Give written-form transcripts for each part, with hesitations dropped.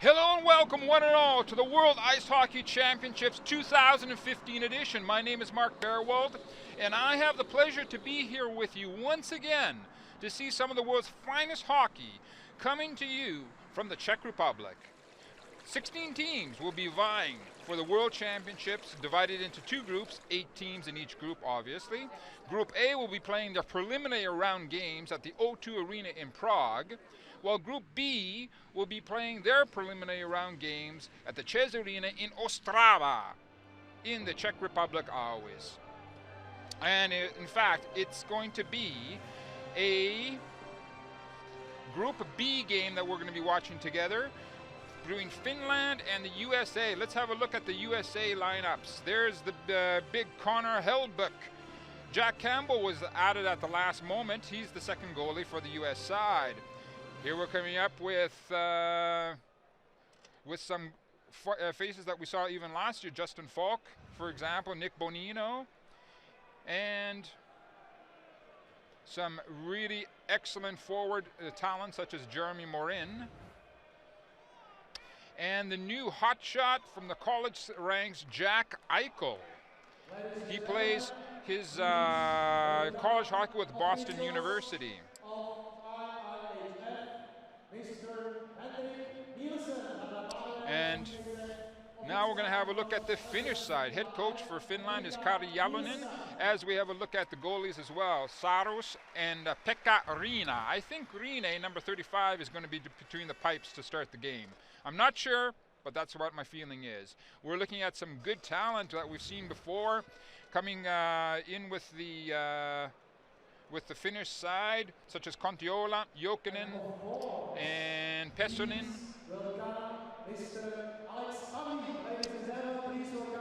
Hello and welcome one and all to the World Ice Hockey Championships 2015 edition. My name is Mark Barwald, and I have the pleasure to be here with you once again to see some of the world's finest hockey coming to you from the Czech Republic. 16 teams will be vying for the World Championships, divided into two groups, 8 teams in each group, obviously. Group A will be playing their preliminary round games at the O2 Arena in Prague, while Group B will be playing their preliminary round games at the Čes Arena in Ostrava, in the Czech Republic always. And in fact, it's going to be a Group B game that we're going to be watching together between Finland and the USA. Let's have a look at the USA lineups. There's the big Connor Hellbuck. Jack Campbell was added at the last moment. He's the second goalie for the US side. Here we're coming up with some faces that we saw even last year. Justin Falk, for example, Nick Bonino, and some really excellent forward talent such as Jeremy Morin. And the new hotshot from the college ranks, Jack Eichel. He plays his college hockey with Boston University. And now we're going to have a look at the Finnish side. Head coach for Finland is Kari Jalonen, as we have a look at the goalies as well, Sarus and Pekka Riina. I think Riina, number 35, is going to be between the pipes to start the game. I'm not sure, but that's what my feeling is. We're looking at some good talent that we've seen before coming in with the Finnish side, such as Kontiola, Jokinen, and Pessonen.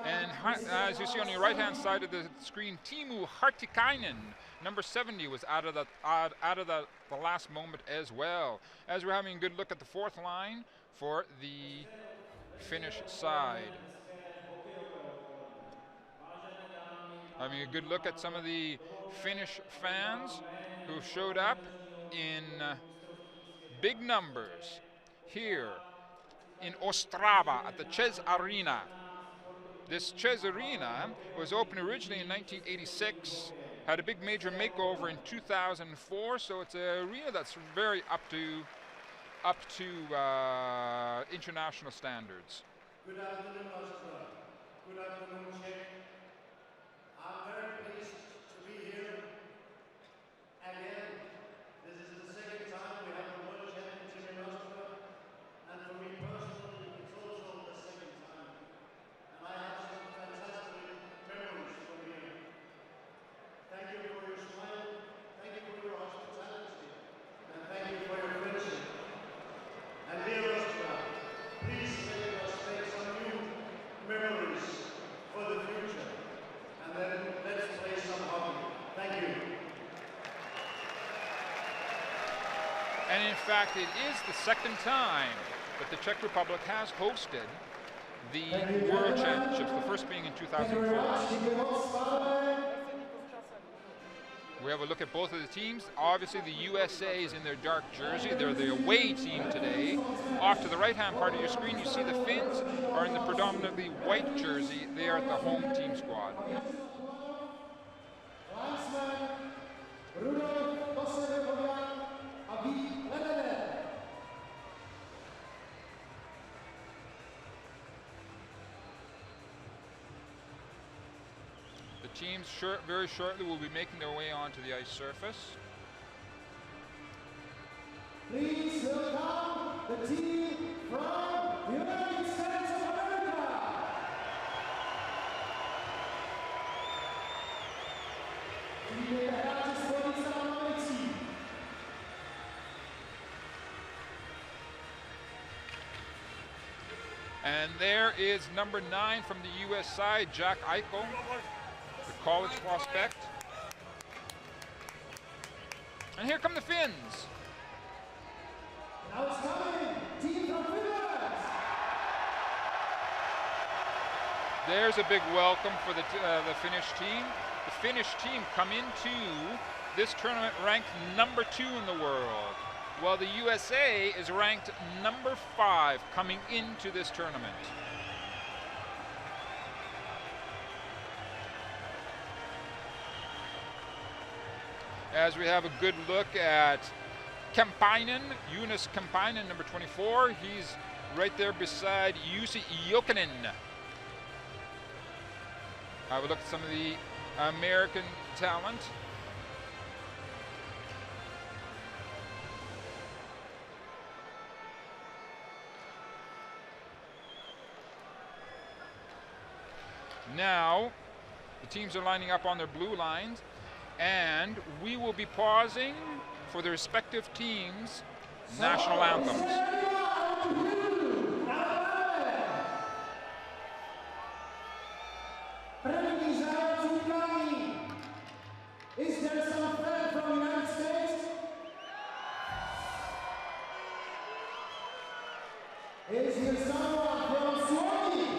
And as you see on your right-hand side of the screen, Timu Hartikainen, number 70, was out of the last moment as well. As we're having a good look at the fourth line for the Finnish side. Having a good look at some of the Finnish fans who showed up in big numbers here in Ostrava at the Čes Arena. This Čes Arena was opened originally in 1986, had a big major makeover in 2004, so it's an arena that's very up to international standards. Good afternoon, Austria. Good afternoon, Czech. I'm very pleased to be here again. This is the second time we have a World Championship in Austria, and for me personally, it's also the second time. And I have some fantastic memories from here. Thank you for your smile, thank you for your hospitality, and thank you for your friendship. And dear Austria, please make us make some new memories for the future. And then let's play some hockey. Thank you. And in fact, it is the second time that the Czech Republic has hosted the World Championships, the first being in 2004. We have a look at both of the teams. Obviously, the USA is in their dark jersey. They're the away team today. Off to the right-hand part of your screen, you see the Finns are in the predominantly white jersey. They are the home team squad. The teams very shortly will be making their way onto the ice surface. Please welcome the team from the United States of America. And there is number 9 from the US side, Jack Eichel, the college prospect. And here come the Finns. Now it's coming, team from Finland. There's a big welcome for the Finnish team. The Finnish team come into this tournament ranked number 2 in the world, while the USA is ranked number 5 coming into this tournament. As we have a good look at Kampainen, Jonas Kampainen, number 24. He's right there beside Jussi Jokinen. Have a look at some of the American talent. Now, the teams are lining up on their blue lines, and we will be pausing for the respective teams' national anthems. Is there some fan from the United States? Is here someone from Sweden?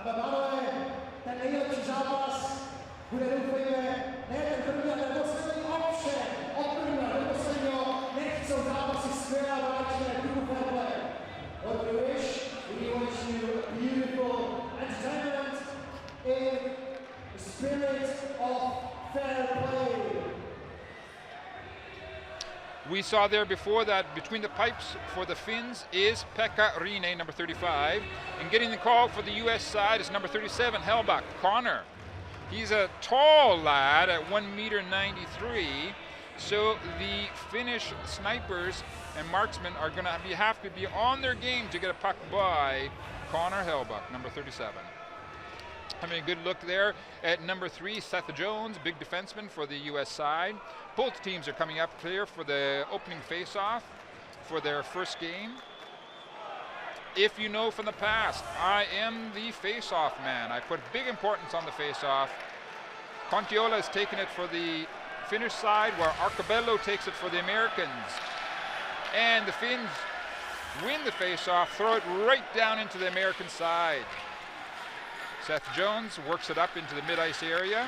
Ale pánové, ten nejlepší zápas bude doufejme ne ten první, ale ten poslední option. Od prvního do posledního nechcou zápasy skvělé a válečné klubu fair play. What we wish you beautiful entertainment in the spirit of fair play. We saw there before that between the pipes for the Finns is Pekka Rinne, number 35. And getting the call for the US side is number 37, Hellbach, Connor. He's a tall lad at 1.93 m. So the Finnish snipers and marksmen are going to have to be on their game to get a puck by Connor Hellbach, number 37. Having a good look there at number 3, Seth Jones, big defenseman for the US side. Both teams are coming up clear for the opening face-off for their first game. If you know from the past, I am the face-off man. I put big importance on the face-off. Kontiola has taken it for the Finnish side, where Arcobello takes it for the Americans. And the Finns win the face-off, throw it right down into the American side. Seth Jones works it up into the mid-ice area.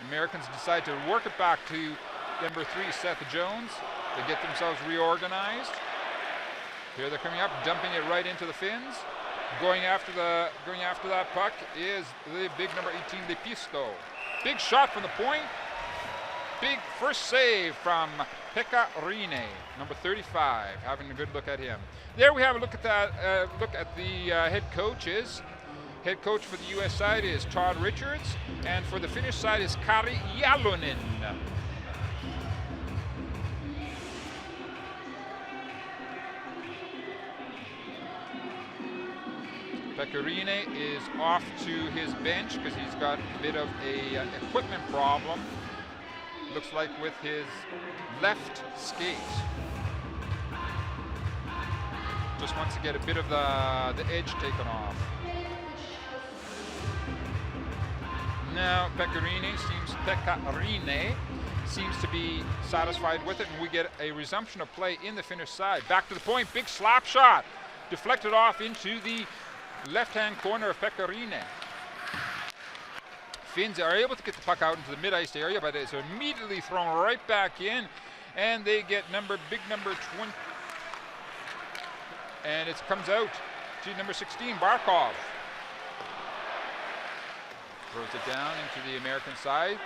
Americans decide to work it back to number 3, Seth Jones. They get themselves reorganized. Here they're coming up, dumping it right into the Finns. Going after that puck is the big number 18, Lepisto. Big shot from the point. Big first save from Pekka Rinne, number 35. Having a good look at him. There we have a look at that. Look at the head coaches. Head coach for the US side is Todd Richards, and for the Finnish side is Kari Jalonen. Pekka Rinne is off to his bench because he's got a bit of a equipment problem. Looks like with his left skate. Just wants to get a bit of the edge taken off. Now Pekka Rinne seems to be satisfied with it, and we get a resumption of play in the Finnish side. Back to the point, big slap shot, deflected off into the left-hand corner of Pekka Rinne. Finns are able to get the puck out into the mid-ice area, but it's immediately thrown right back in, and they get big number 20, and it comes out to number 16, Barkov. Throws it down into the American side.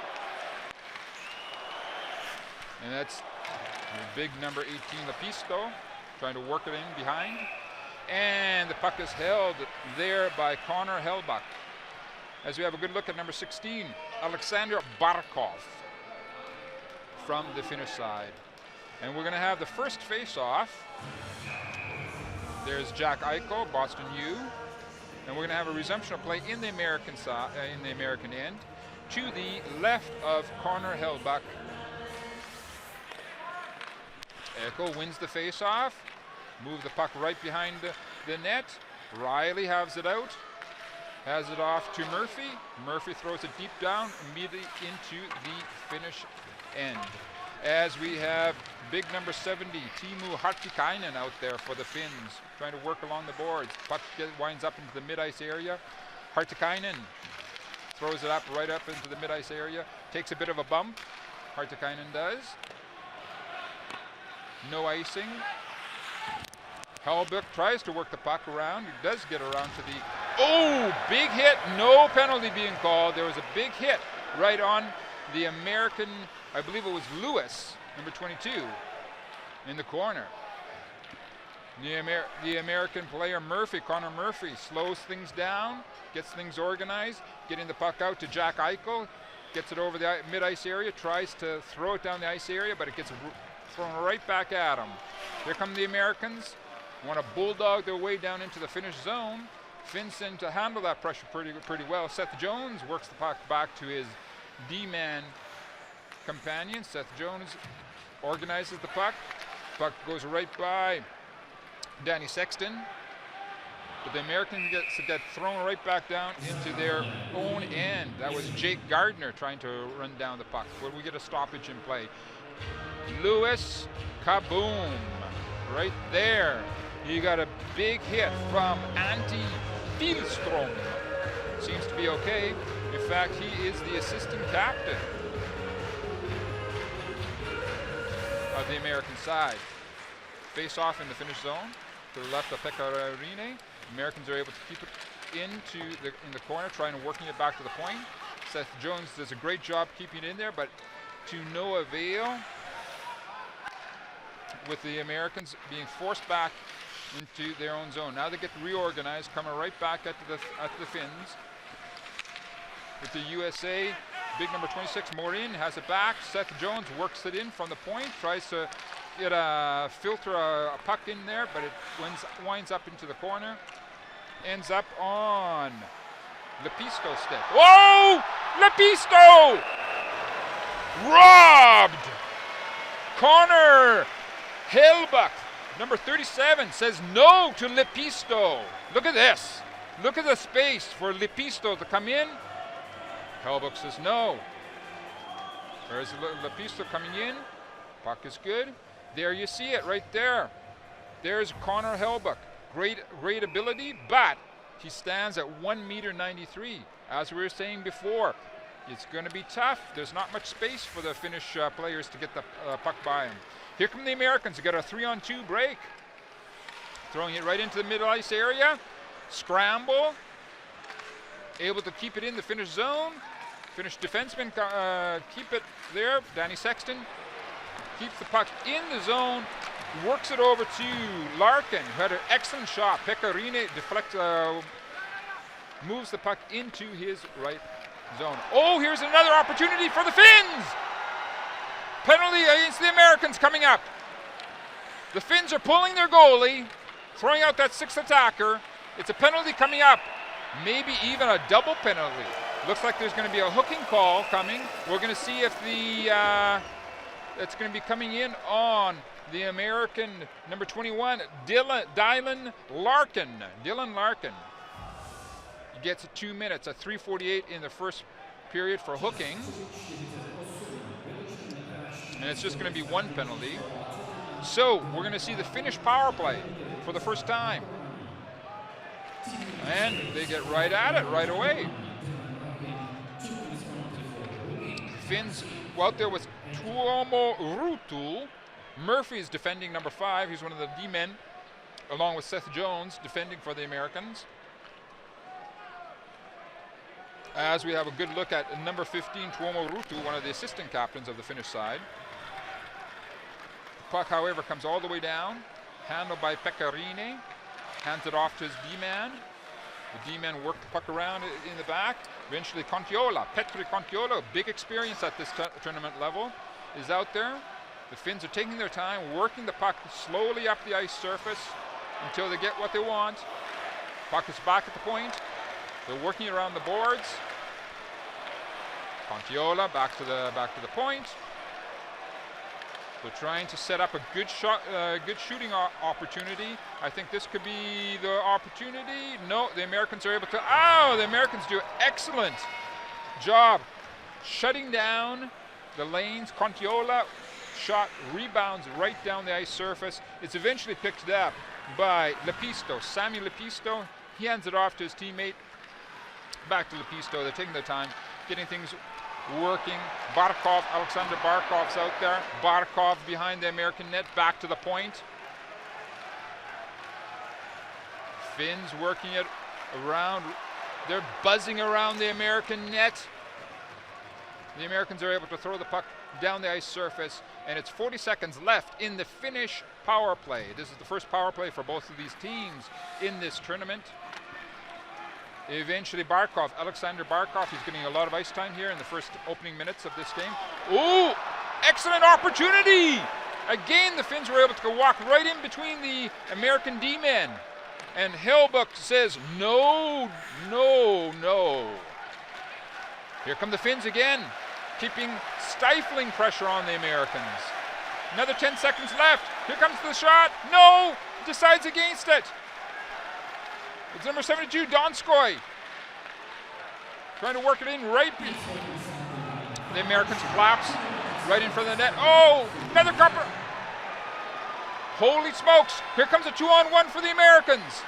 And that's the big number 18, Lepisto, trying to work it in behind. And the puck is held there by Connor Hellbach. As we have a good look at number 16, Alexander Barkov from the Finnish side. And we're going to have the first face-off. There's Jack Eichel, Boston U. And we're going to have a resumption of play in the American side, in the American end, to the left of Connor Hellbach. Eichel wins the face-off. Move the puck right behind the net. Riley has it out. Has it off to Murphy. Murphy throws it deep down, immediately into the Finnish end. as we have big number 70, Teemu Hartikainen out there for the Finns, trying to work along the boards. Puck winds up into the mid-ice area. Hartikainen throws it up right up into the mid-ice area. Takes a bit of a bump. Hartikainen does. No icing. Hellbuck tries to work the puck around. He does get around to the... Oh, big hit. No penalty being called. There was a big hit right on the American, I believe it was Lewis, number 22, in the corner. The American player Murphy, Connor Murphy, slows things down, gets things organized, getting the puck out to Jack Eichel, gets it over the mid-ice area, tries to throw it down the ice area, but it gets thrown right back at him. Here come the Americans, want to bulldog their way down into the Finnish zone. Finns seem to handle that pressure pretty well. Seth Jones works the puck back to his D-man companion. Seth Jones organizes the puck. Puck goes right by Danny Sexton. But the Americans get thrown right back down into their own end. That was Jake Gardner trying to run down the puck. But we get a stoppage in play. Lewis, kaboom, right there. You got a big hit from Antti Billström. Seems to be okay. In fact, he is the assistant captain of the American side. Face off in the Finnish zone. To the left of Pekarinen. Americans are able to keep it in the corner, trying to working it back to the point. Seth Jones does a great job keeping it in there, but to no avail, with the Americans being forced back into their own zone. Now they get reorganized, coming right back at the Finns. With the USA, big number 26, Morin has it back. Seth Jones works it in from the point, tries to get filter a puck in there, but it winds up into the corner. Ends up on Lepisto's stick. Whoa! Lepisto! Robbed! Connor Hellbuck, number 37, says no to Lepisto. Look at this. Look at the space for Lepisto to come in. Hellbuck says no. There's Lepisto coming in. Puck is good. There you see it right there. There's Connor Hellbuck. Great ability, but he stands at 1.93 meters. As we were saying before, it's going to be tough. There's not much space for the Finnish players to get the puck by him. Here come the Americans. They got a 3-on-2 break. Throwing it right into the mid-ice area. Scramble. Able to keep it in the Finnish zone. Finnish defensemen keep it there. Danny Sexton keeps the puck in the zone. Works it over to Larkin, who had an excellent shot. Pekarinen moves the puck into his right zone. Oh, here's another opportunity for the Finns! Penalty against the Americans coming up. The Finns are pulling their goalie, throwing out that sixth attacker. It's a penalty coming up. Maybe even a double penalty. Looks like there's going to be a hooking call coming. We're going to see if it's going to be coming in on the American number 21, Dylan Larkin. Dylan Larkin gets 2 minutes, a 3:48 in the first period for hooking. And it's just going to be one penalty. So we're going to see the Finnish power play for the first time. And they get right at it right away. Finns out there with Tuomo Ruutu. Murphy's defending number 5. He's one of the D-men, along with Seth Jones, defending for the Americans. As we have a good look at number 15, Tuomo Ruutu, one of the assistant captains of the Finnish side. The puck, however, comes all the way down, handled by Pekarinen. Hands it off to his D-man. The D-men work the puck around in the back. Eventually Petri Kontiola, big experience at this tournament level, is out there. The Finns are taking their time, working the puck slowly up the ice surface until they get what they want. Puck is back at the point. They're working around the boards. Kontiola back to the point. They're trying to set up a good shooting opportunity. I think this could be the opportunity. No, the Americans are able to. Oh, the Americans do an excellent job shutting down the lanes. Kontiola shot rebounds right down the ice surface. It's eventually picked up by Lepisto, Sami Lepisto. He hands it off to his teammate. Back to Lepisto. They're taking their time, getting things working. Barkov, Alexander Barkov's out there. Barkov behind the American net, back to the point. Finns working it around. They're buzzing around the American net. The Americans are able to throw the puck down the ice surface, and it's 40 seconds left in the Finnish power play. This is the first power play for both of these teams in this tournament. Eventually Barkov, Alexander Barkov, he's getting a lot of ice time here in the first opening minutes of this game. Ooh, excellent opportunity! Again, the Finns were able to walk right in between the American D-men. And Hellbuck says, no, no, no. Here come the Finns again, keeping stifling pressure on the Americans. Another 10 seconds left. Here comes the shot. No, decides against it. It's number 72, Donskoy. Trying to work it in right. The Americans collapse right in front of the net. Oh, another copper. Holy smokes. Here comes a 2-on-1 for the Americans.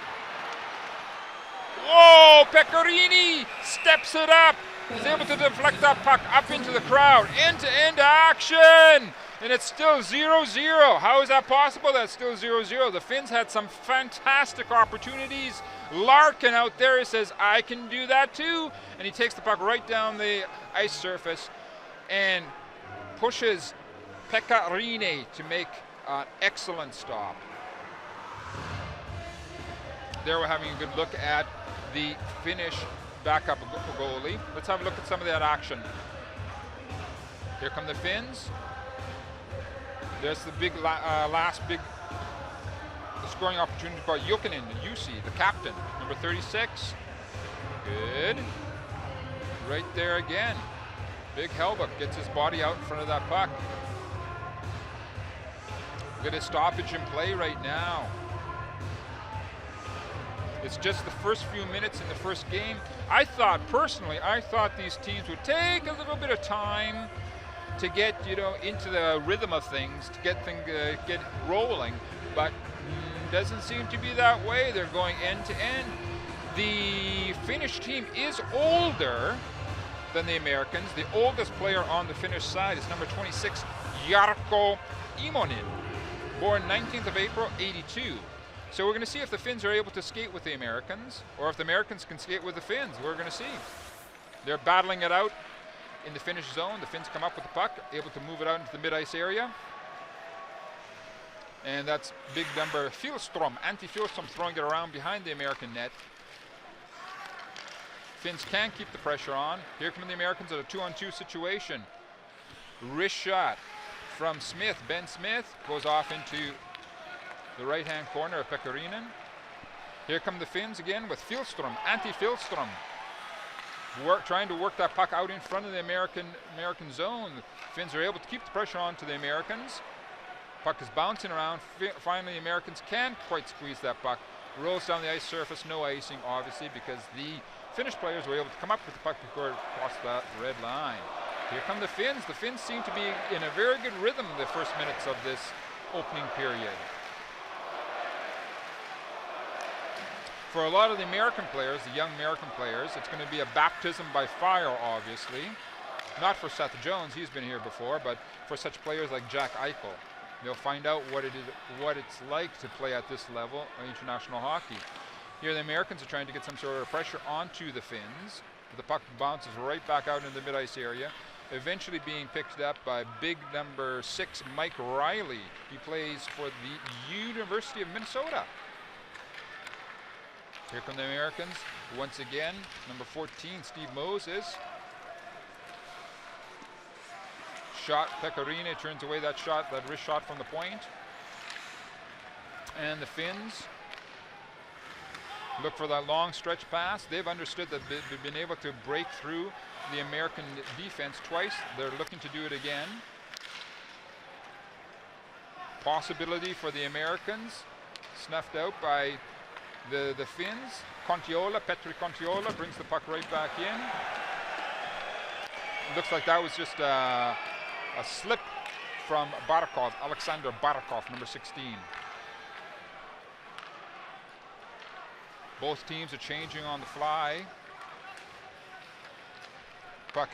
Whoa, Pecorini steps it up. He's able to deflect that puck up into the crowd. End-to-end action. And it's still 0-0. How is that possible? That's still 0-0. The Finns had some fantastic opportunities. Larkin out there says, I can do that too. And he takes the puck right down the ice surface and pushes Pecorini to make an excellent stop. There we're having a good look at the Finnish backup goalie. Let's have a look at some of that action. Here come the Finns. There's the big last big scoring opportunity by Jokinen, the UC, the captain, number 36. Good. Right there again. Big Hellbuck gets his body out in front of that puck. Look at his stoppage in play right now. It's just the first few minutes in the first game. Personally, I thought these teams would take a little bit of time to get, into the rhythm of things, to get things get rolling, but doesn't seem to be that way. They're going end to end. The Finnish team is older than the Americans. The oldest player on the Finnish side is number 26, Jarkko Immonen, born 19th of April, 82. So we're going to see if the Finns are able to skate with the Americans, or if the Americans can skate with the Finns. We're going to see. They're battling it out in the Finnish zone. The Finns come up with the puck, able to move it out into the mid-ice area. And that's big number Fjellström, Antti Fjellström, throwing it around behind the American net. Finns can't keep the pressure on. Here come the Americans at a 2-on-2 situation. Wrist shot from Smith. Ben Smith goes off into the right-hand corner of Pecorinen. Here come the Finns again with Fjellström, Antti Fjellström, trying to work that puck out in front of the American zone. The Finns are able to keep the pressure on to the Americans. Puck is bouncing around. Finally, the Americans can't quite squeeze that puck. Rolls down the ice surface, no icing, obviously, because the Finnish players were able to come up with the puck before it crossed that red line. Here come the Finns. The Finns seem to be in a very good rhythm the first minutes of this opening period. For a lot of the American players, the young American players, it's going to be a baptism by fire, obviously. Not for Seth Jones, he's been here before, but for such players like Jack Eichel. They'll find out what it's like to play at this level of international hockey. Here the Americans are trying to get some sort of pressure onto the Finns. The puck bounces right back out in the mid-ice area, eventually being picked up by big number 6, Mike Riley. He plays for the University of Minnesota. Here come the Americans. Once again, number 14, Steve Moses. Shot, Pecorine turns away that shot, that wrist shot from the point. And the Finns look for that long stretch pass. They've understood that they've been able to break through the American defense twice. They're looking to do it again. Possibility for the Americans, snuffed out by the Finns. Petri Kontiola brings the puck right back in. Looks like that was just a slip from Barakov, Alexander Barakov, number 16. Both teams are changing on the fly. Puck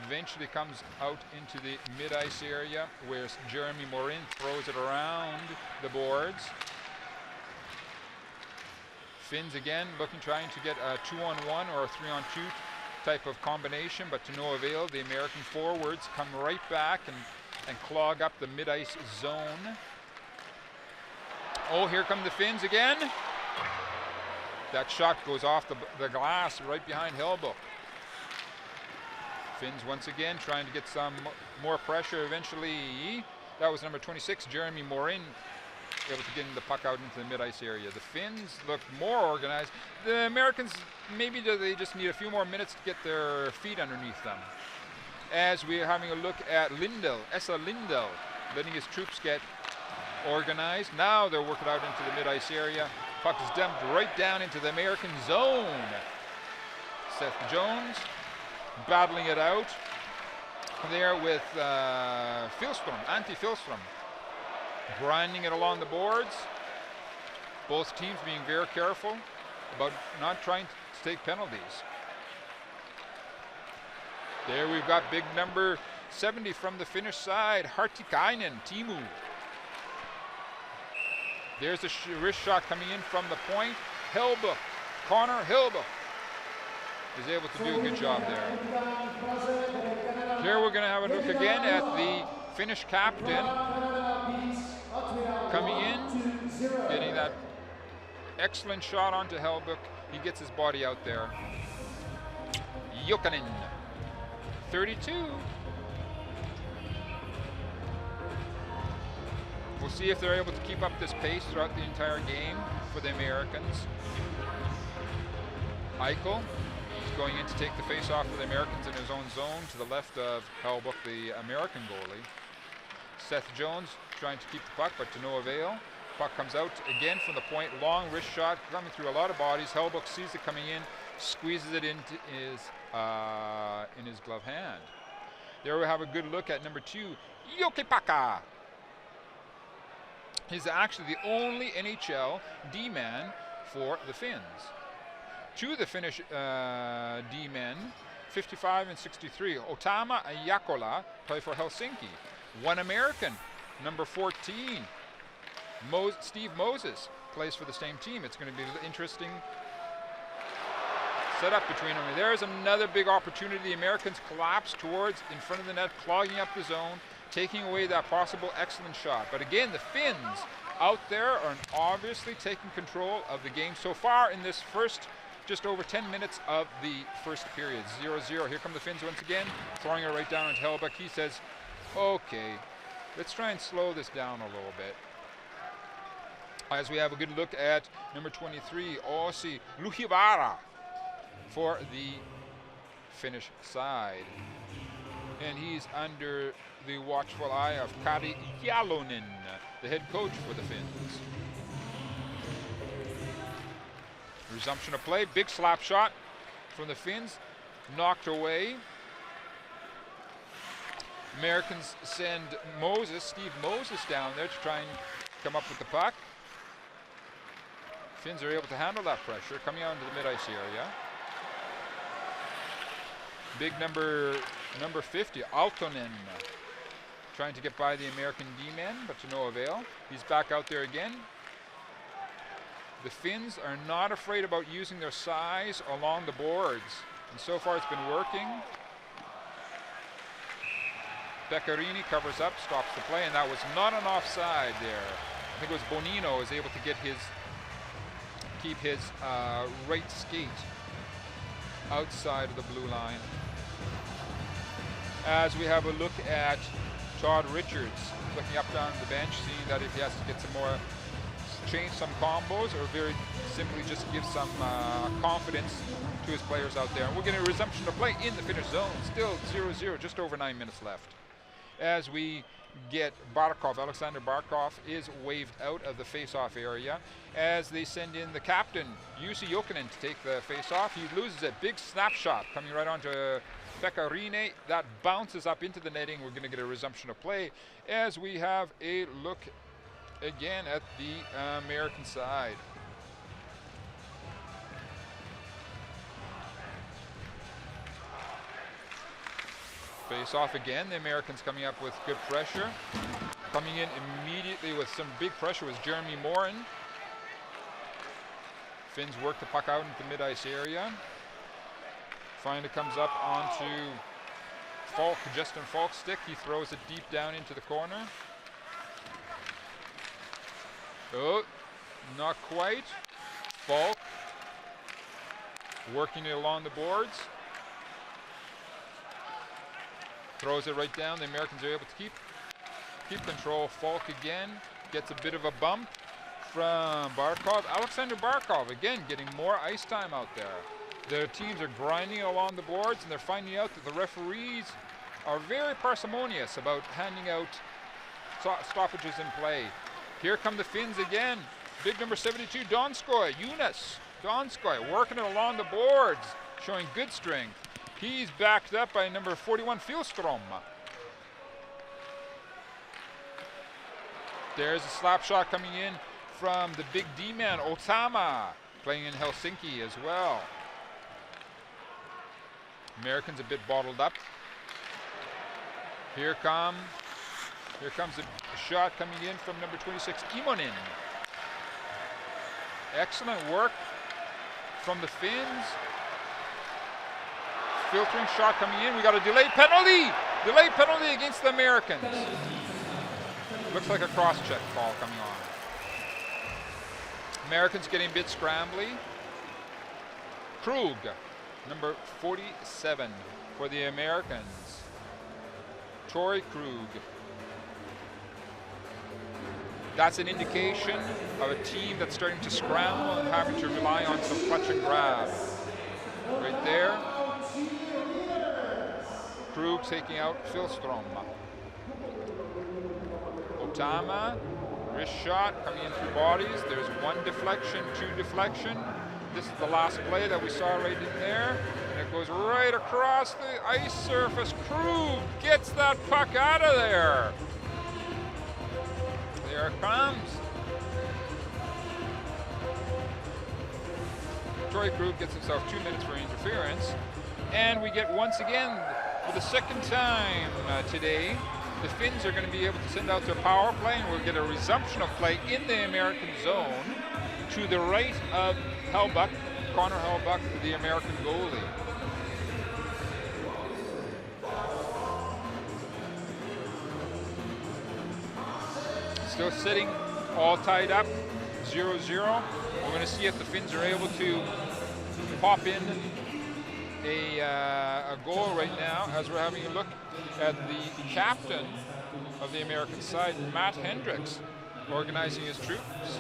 eventually comes out into the mid-ice area where Jeremy Morin throws it around the boards. Finns again trying to get a 2-on-1 or a 3-on-2 type of combination, but to no avail. The American forwards come right back and clog up the mid-ice zone. Oh, here come the Finns again. That shot goes off the glass right behind Hellbuck. Finns once again trying to get some more pressure. Eventually, that was number 26, Jeremy Morin, able to get the puck out into the mid-ice area. The Finns look more organized. The Americans, maybe they just need a few more minutes to get their feet underneath them. As we're having a look at Essa Lindell, letting his troops get organized. Now they're working out into the mid-ice area. Puck is dumped right down into the American zone. Seth Jones battling it out there with Antti Filstrom. Grinding it along the boards. Both teams being very careful about not trying to take penalties. There we've got big number 70 from the Finnish side, Hartikainen, Timu. There's a wrist shot coming in from the point. Hellbuck, Connor Hellbuck is able to do a good job there. Here we're going to have a look again at the Finnish captain coming in, getting that excellent shot onto Hellbuck. He gets his body out there. Jokinen, 32. We'll see if they're able to keep up this pace throughout the entire game for the Americans. Eichel is going in to take the face-off for the Americans in his own zone to the left of Hellbuck, the American goalie. Seth Jones trying to keep the puck, but to no avail. Puck comes out again from the point. Long wrist shot coming through a lot of bodies. Hellbuck sees it coming in, squeezes it into in his glove hand. There we have a good look at number 2, Jokipaka. He's actually the only NHL D-man for the Finns. Two of the Finnish D-men, 55 and 63, Otama and Jakola, play for Helsinki. One American, number 14, Steve Moses, plays for the same team. It's going to be an interesting setup between them. And there's another big opportunity. The Americans collapse towards in front of the net, clogging up the zone, taking away that possible excellent shot. But again, the Finns out there are obviously taking control of the game so far in this first just over 10 minutes of the first period. 0-0. Here come the Finns once again, throwing it right down onto Hellbuck. He says, okay, let's try and slow this down a little bit. As we have a good look at number 23, Ossi Luhivara for the Finnish side. And he's under the watchful eye of Kari Jalonen, the head coach for the Finns. Resumption of play, big slap shot from the Finns, knocked away. Americans send Steve Moses down there to try and come up with the puck. Finns are able to handle that pressure, coming out into the mid-ice area. Big number 50, Aaltonen, trying to get by the American D-men, but to no avail. He's back out there again. The Finns are not afraid about using their size along the boards, and so far it's been working. Beccarini covers up, stops the play, and that was not an offside there. I think it was Bonino is able to get keep his right skate outside of the blue line. As we have a look at Todd Richards, looking up down the bench, seeing that if he has to get some more, change some combos, or very simply just give some confidence to his players out there. And we're getting a resumption of play in the Finnish zone, still 0-0, just over 9 minutes left. As we get Alexander Barkov is waved out of the face-off area as they send in the captain, Jussi Jokinen, to take the face-off. He loses a big snapshot coming right onto Pekarine. That bounces up into the netting. We're going to get a resumption of play as we have a look again at the American side. Face off again. The Americans coming up with good pressure. Coming in immediately with some big pressure was Jeremy Morin. Finns work the puck out into the mid-ice area. Finally comes up onto Falk, Justin Falk's stick. He throws it deep down into the corner. Oh, not quite. Falk working it along the boards. Throws it right down. The Americans are able to keep control. Falk again gets a bit of a bump from Barkov. Alexander Barkov again getting more ice time out there. The teams are grinding along the boards, and they're finding out that the referees are very parsimonious about handing out stoppages in play. Here come the Finns again. Big number 72, Donskoy, Jonas Donskoy, working it along the boards, showing good strength. He's backed up by number 41, Fjellström. There's a slap shot coming in from the big D-man, Otama, playing in Helsinki as well. Americans a bit bottled up. Here comes a shot coming in from number 26, Imonen. Excellent work from the Finns. Filtering shot coming in. We got a delayed penalty. Delayed penalty against the Americans. Looks like a cross-check call coming on. Americans getting a bit scrambly. Krug, number 47 for the Americans. Torrey Krug. That's an indication of a team that's starting to scramble and having to rely on some clutch and grab. Right there. Krug taking out Fjellström. Otama, wrist shot coming in through bodies. There's one deflection, two deflection. This is the last play that we saw right in there. And it goes right across the ice surface. Krug gets that puck out of there. There it comes. Troy Krug gets himself 2 minutes for interference. And we get once again, for the second time today, the Finns are going to be able to send out their power play, and we'll get a resumption of play in the American zone to the right of Hellbuck, Connor Hellbuck, the American goalie. Still sitting, all tied up, 0-0. We're going to see if the Finns are able to pop in a goal right now as we're having a look at the captain of the American side, Matt Hendricks, organizing his troops.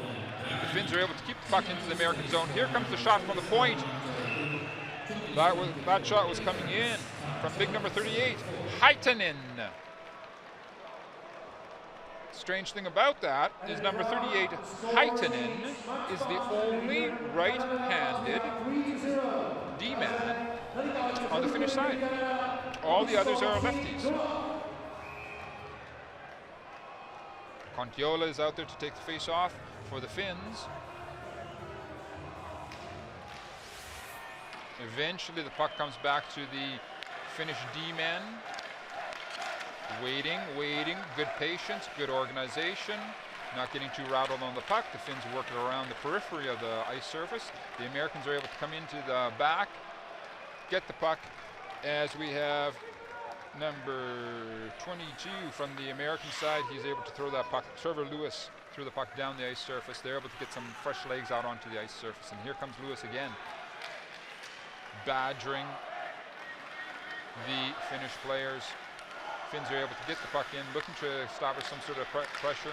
The Finns are able to keep the puck into the American zone. Here comes the shot from the point. That shot was coming in from big number 38, Haitanen. Strange thing about that is number 38, Haitanen, is the only right-handed D-man on the Finnish side. All the others are lefties. Kontiola is out there to take the face off for the Finns. Eventually the puck comes back to the Finnish D-man. Waiting, good patience, good organization. Not getting too rattled on the puck. The Finns work it around the periphery of the ice surface. The Americans are able to come into the back, get the puck, as we have number 22 from the American side. He's able to throw that puck. Trevor Lewis threw the puck down the ice surface. They're able to get some fresh legs out onto the ice surface. And here comes Lewis again, badgering the Finnish players. Finns are able to get the puck in, looking to establish some sort of pressure.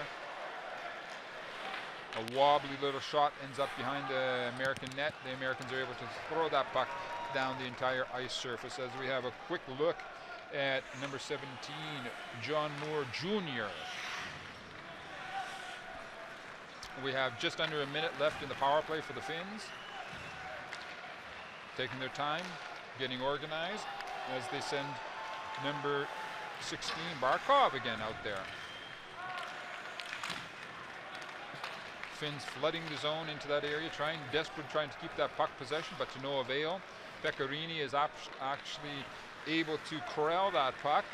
A wobbly little shot ends up behind the American net. The Americans are able to throw that puck down the entire ice surface as we have a quick look at number 17, John Moore Jr. We have just under a minute left in the power play for the Finns. Taking their time, getting organized. as they send number 16, Barkov, again out there. Finns flooding the zone into that area, desperate trying to keep that puck possession, but to no avail. Pecorini is actually able to corral that puck,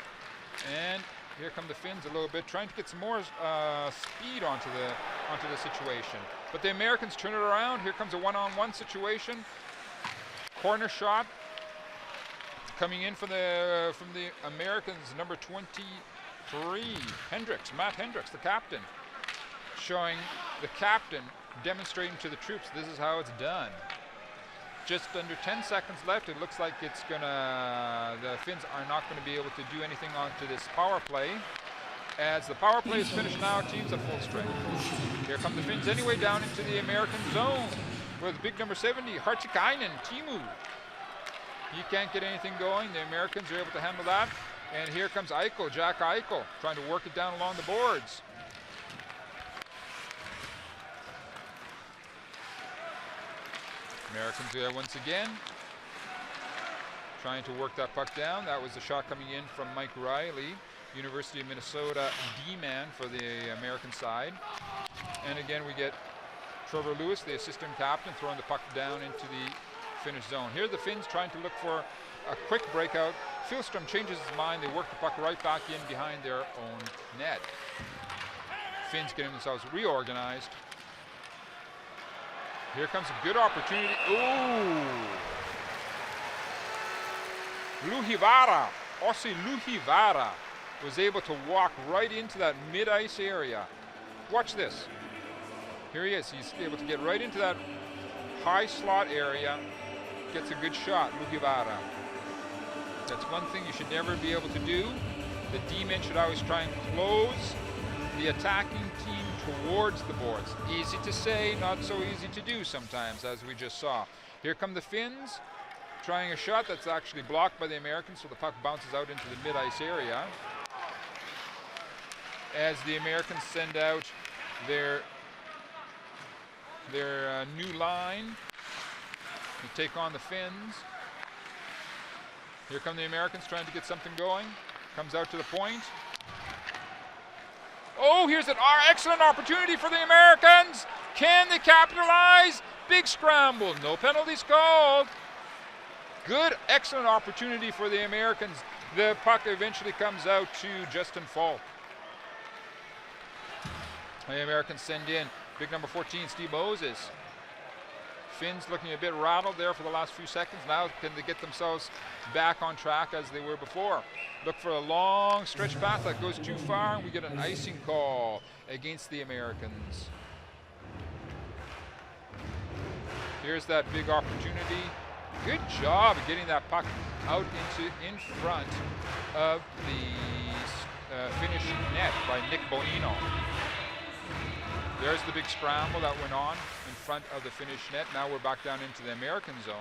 and here come the Finns a little bit, trying to get some more speed onto the situation. But the Americans turn it around. Here comes a one-on-one situation. Corner shot coming in from the Americans, number 23, Matt Hendricks, the captain, showing the captain demonstrating to the troops this is how it's done. Just under 10 seconds left. It looks like the Finns are not going to be able to do anything onto this power play. As the power play is finished now, team's at full strength. Here come the Finns anyway down into the American zone with big number 70, Hartikainen, Timu. He can't get anything going. The Americans are able to handle that. And here comes Eichel, Jack Eichel, trying to work it down along the boards. Americans there once again, trying to work that puck down. That was the shot coming in from Mike Riley, University of Minnesota D-man for the American side. And again, we get Trevor Lewis, the assistant captain, throwing the puck down into the Finnish zone. Here the Finns trying to look for a quick breakout. Fjellström changes his mind. They work the puck right back in behind their own net. Finns getting themselves reorganized. Here comes a good opportunity. Ooh! Ossi Luhivara was able to walk right into that mid-ice area. Watch this. Here he is. He's able to get right into that high slot area. Gets a good shot, Luhivara. That's one thing you should never be able to do. The D-men should always try and close the attacking team towards the boards. Easy to say, not so easy to do sometimes, as we just saw. Here come the Finns, trying a shot that's actually blocked by the Americans, so the puck bounces out into the mid-ice area. As the Americans send out their new line to take on the Finns. Here come the Americans trying to get something going. Comes out to the point. Oh, here's an excellent opportunity for the Americans. Can they capitalize? Big scramble. No penalties called. Good, excellent opportunity for the Americans. The puck eventually comes out to Justin Falk. The Americans send in big number 14, Steve Moses. Finns looking a bit rattled there for the last few seconds. Now can they get themselves back on track as they were before? Look for a long stretch pass that goes too far, and we get an icing call against the Americans. Here's that big opportunity. Good job of getting that puck out in front of the Finnish net by Nick Bonino. There's the big scramble that went on in front of the Finnish net. Now we're back down into the American zone.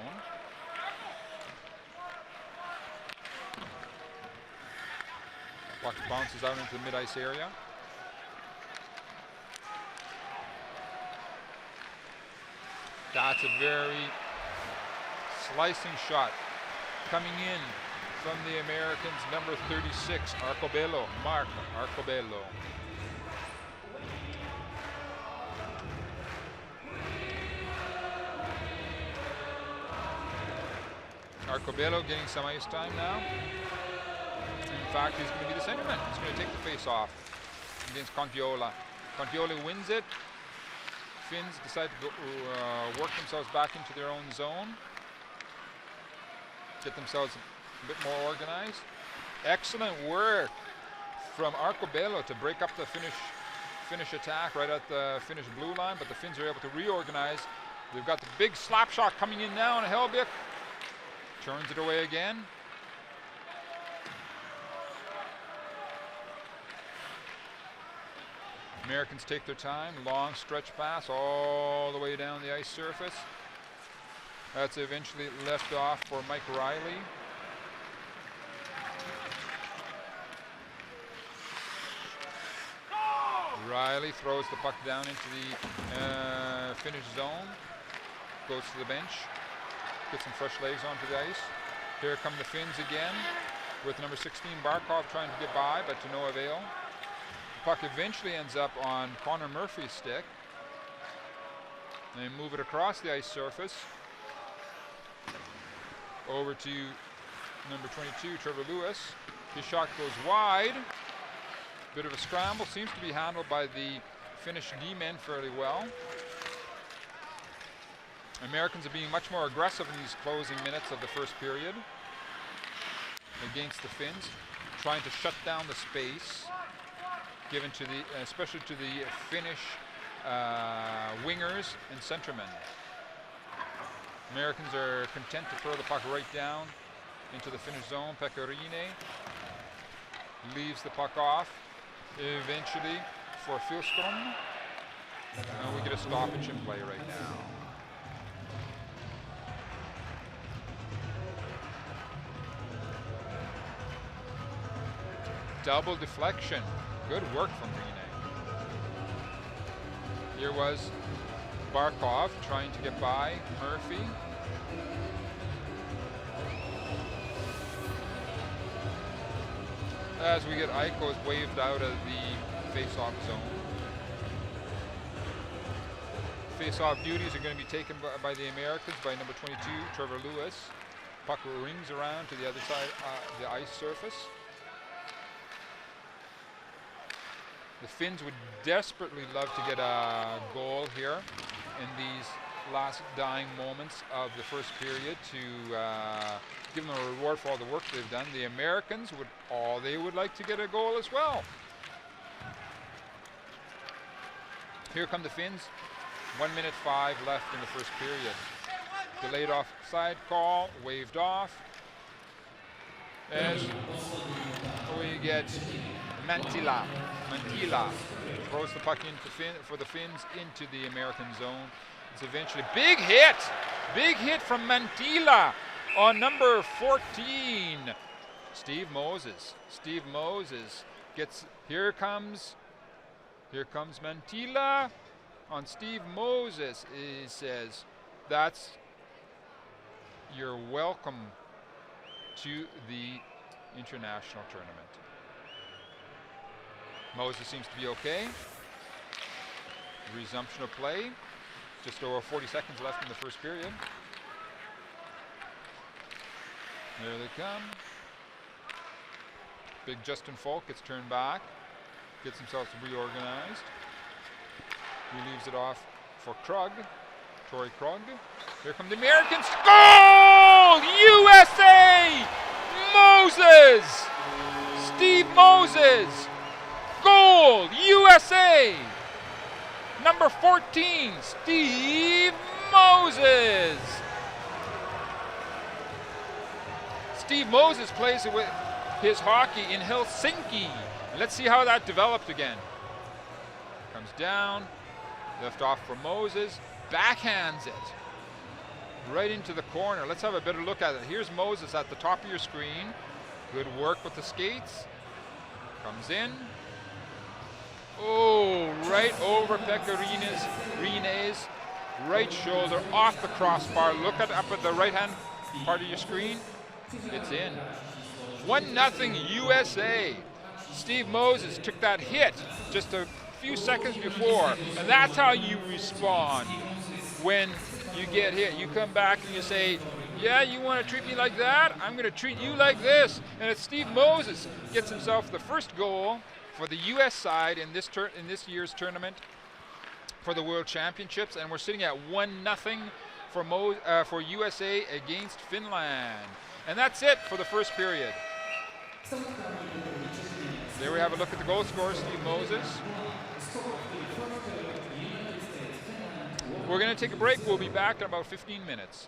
Puck bounces out into the mid-ice area. That's a very slicing shot coming in from the Americans, number 36, Arcobello, Mark Arcobello. Arcobello getting some ice time now. In fact, he's going to be the centerman. He's going to take the face off against Conchiola. Conchiola wins it. Finns decide to go, work themselves back into their own zone. Get themselves a bit more organized. Excellent work from Arcobello to break up the Finnish attack right at the Finnish blue line, but the Finns are able to reorganize. They've got the big slap shot coming in now, and Helbig turns it away again. Americans take their time, long stretch pass all the way down the ice surface. That's eventually left off for Mike Riley. Riley throws the puck down into the Finnish zone, goes to the bench, gets some fresh legs onto the ice. Here come the Finns again with number 16 Barkov trying to get by, but to no avail. The puck eventually ends up on Connor Murphy's stick. They move it across the ice surface over to number 22, Trevor Lewis. His shot goes wide. Bit of a scramble, seems to be handled by the Finnish D-men fairly well. Americans are being much more aggressive in these closing minutes of the first period against the Finns, trying to shut down the space given to the, especially to the Finnish wingers and centermen. Americans are content to throw the puck right down into the Finnish zone. Pecorine leaves the puck off eventually for Filstrom. And we get a stoppage in play right now. Double deflection. Good work from Rene. Here was Barkov trying to get by Murphy. As we get Eikos waved out of the face-off zone. Face-off duties are going to be taken by the Americans by number 22, Trevor Lewis. Puck rings around to the other side of the ice surface. The Finns would desperately love to get a goal here in these last dying moments of the first period to give them a reward for all the work they've done. The Americans they would like to get a goal as well. Here come the Finns. 1 minute 5 left in the first period. Delayed offside call, waved off. As we get Mantila throws the puck for the Finns into the American zone. It's eventually big hit from Mantila on number 14, Steve Moses. Steve Moses gets, here comes Mantila on Steve Moses. He says, that's your welcome to the international tournament. Moses seems to be okay. Resumption of play. Just over 40 seconds left in the first period. There they come. Big Justin Falk gets turned back. Gets himself reorganized. He leaves it off for Krug. Torrey Krug. Here come the Americans. Goal! USA! Moses! Steve Moses! Goal! USA! Number 14, Steve Moses. Steve Moses plays with his hockey in Helsinki. Let's see how that developed again. Comes down, left off for Moses, backhands it right into the corner. Let's have a better look at it. Here's Moses at the top of your screen. Good work with the skates. Comes in. Oh, right over Pecorine's right shoulder, off the crossbar. Look up at the right-hand part of your screen. It's in. 1-0 USA. Steve Moses took that hit just a few seconds before, and that's how you respond when you get hit. You come back and you say, yeah, you want to treat me like that? I'm going to treat you like this. And it's Steve Moses gets himself the first goal for the U.S. side in this year's tournament for the World Championships, and we're sitting at 1-0 for USA against Finland. And that's it for the first period. There we have a look at the goal scorer, Steve Moses. We're going to take a break. We'll be back in about 15 minutes.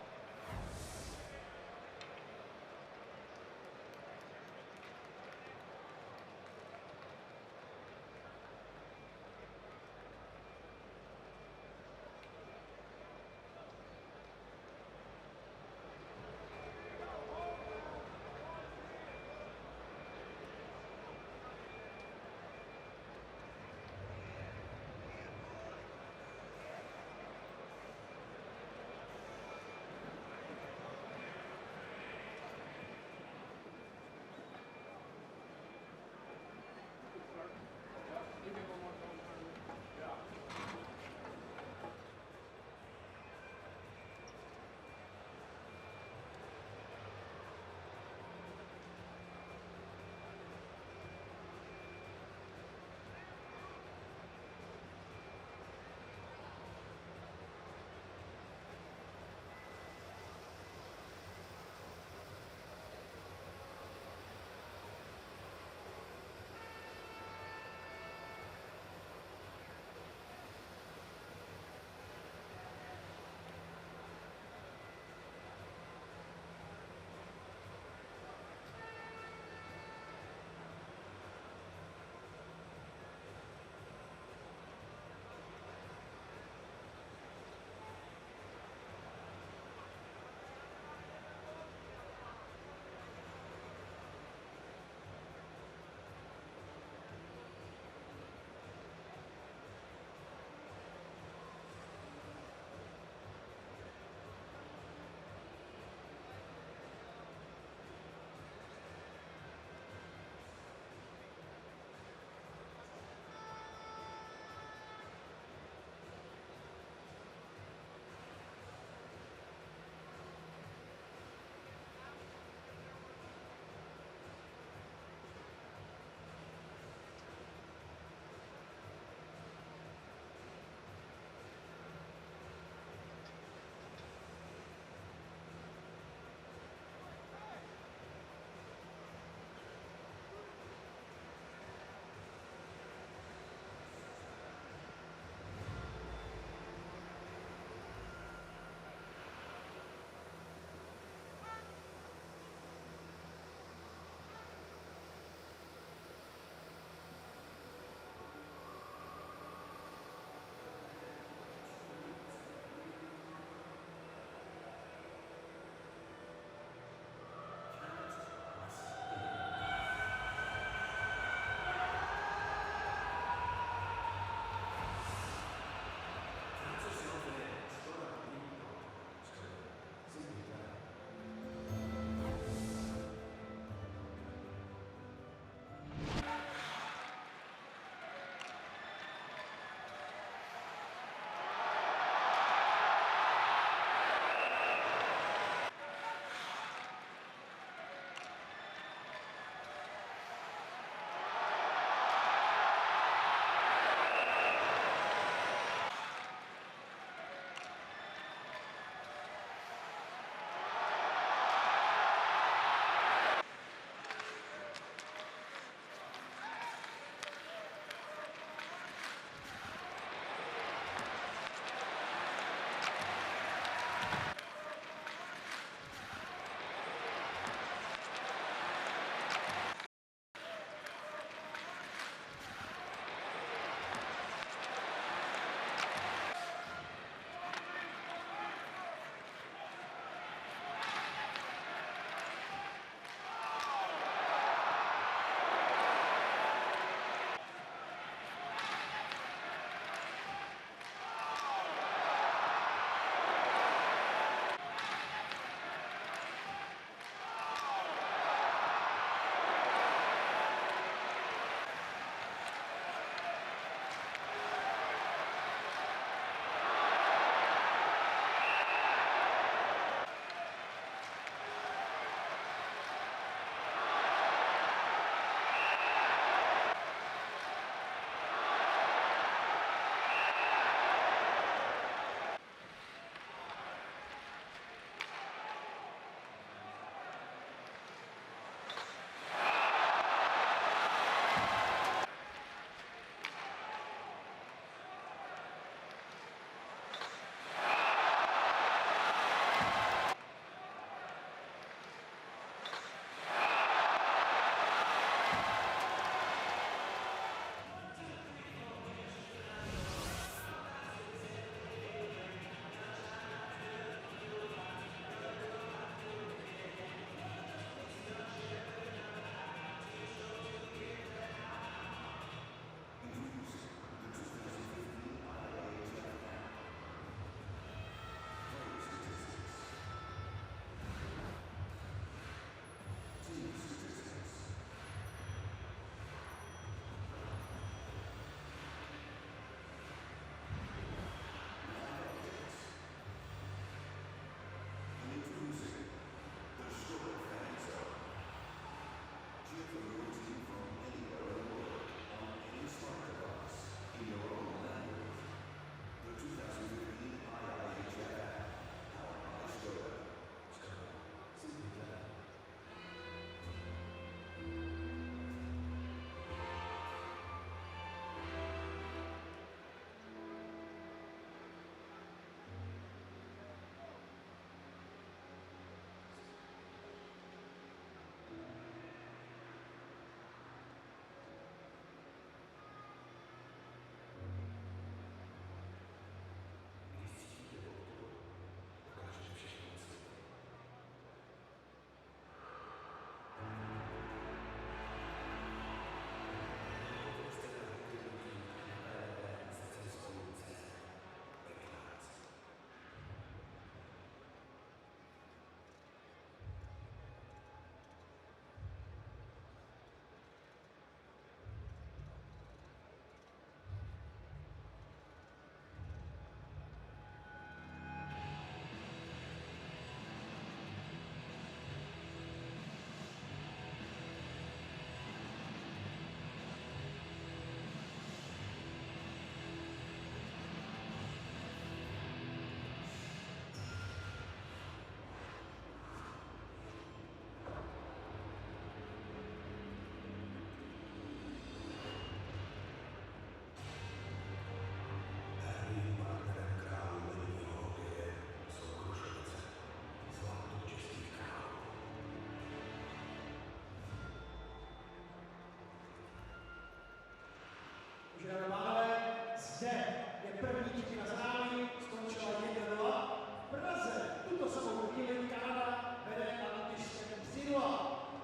dámy a pánové, zde je první třetina za námi, skončila 1:0. V Praze tuto samou chvíli Kanada vede na lotyšském 3:0.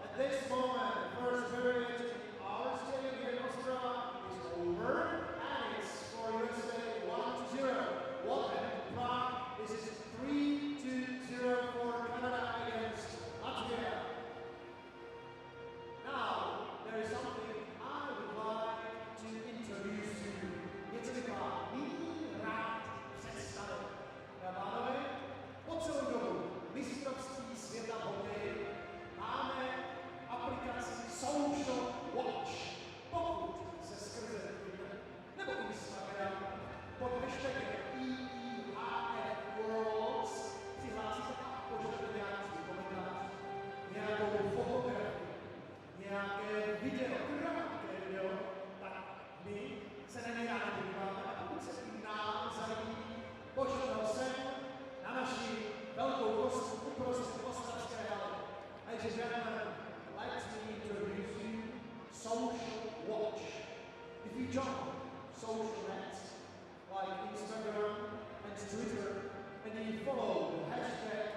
At this moment, the first period in our stadium here in Ostrava is over, and it's for USA 1-0. Welcome to Prague. This is 3-0 for Canada against Latvia. Now, there is something I would like to introduce to you. Něco bych vám nyní rád představil. Dámy a pánové, po celou dobu mistrovství světa v hokeji máme aplikaci Social Watch. Pokud se skrze Twitter nebo Instagram pod hashtagem IIHF Worlds přihlásíte a pošlete nějaký svůj komentář, nějakou fotografii, nějaké video, krátké video, tak my se na ně rádi díváme a pokud se i nám zajímí, pošlete ho sem na naši velkou kostku uprostřed ostravské haly. Ladies and gentlemen, let me introduce you Social Watch. If you join social nets like Instagram and Twitter and you follow the hashtag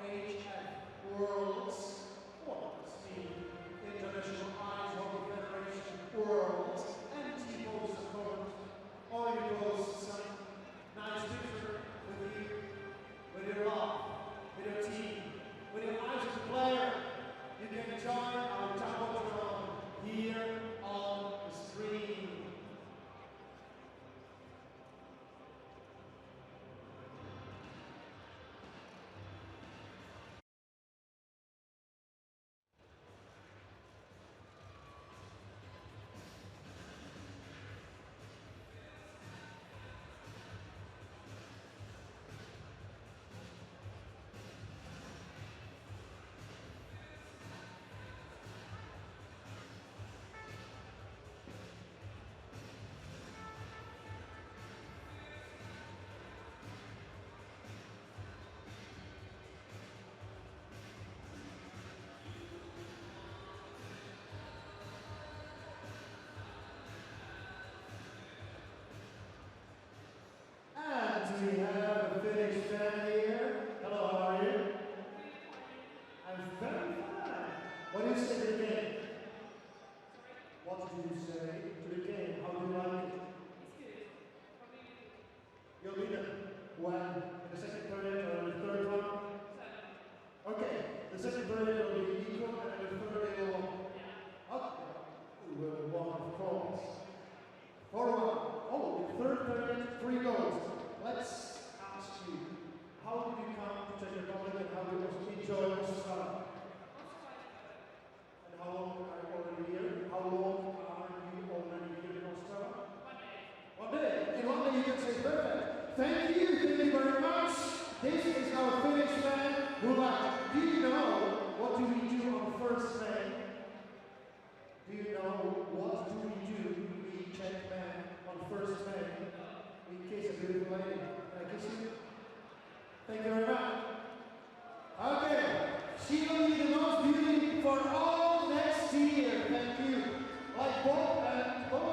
IIHF Worlds, what does mean International Ice Hockey Federation Worlds, and you post a comment or you post some nice picture with your love, with your team, with your eyes as a player, you can join our Jumbotron here on the stream. We have a Finnish fan here. Hello, how are you? I'm very fine. What do you say to the game? What did you say to the game? How do you like it? It's good. Probably You'll be there. When? In the second period or in the third one? Okay, the second period will be equal and the third will... Okay. One, of course. 4-1. Oh, the third period, 3 goals. Let's ask you, how did you come to Czech Republic and how did you enjoy Ostrava? And how long are you already here? How long are you already here in Ostrava? 1 day. In 1 day you can say perfect. Thank you very much. This is our Finnish fan. Rula, do you know what do we do on 1st May? Do you know what do we do, we Czech men, on 1st May? We kiss a beautiful lady. Can I kiss you? Thank you very much. Okay, she will be the most beautiful for all next year. Thank you. Like Bob and Bob.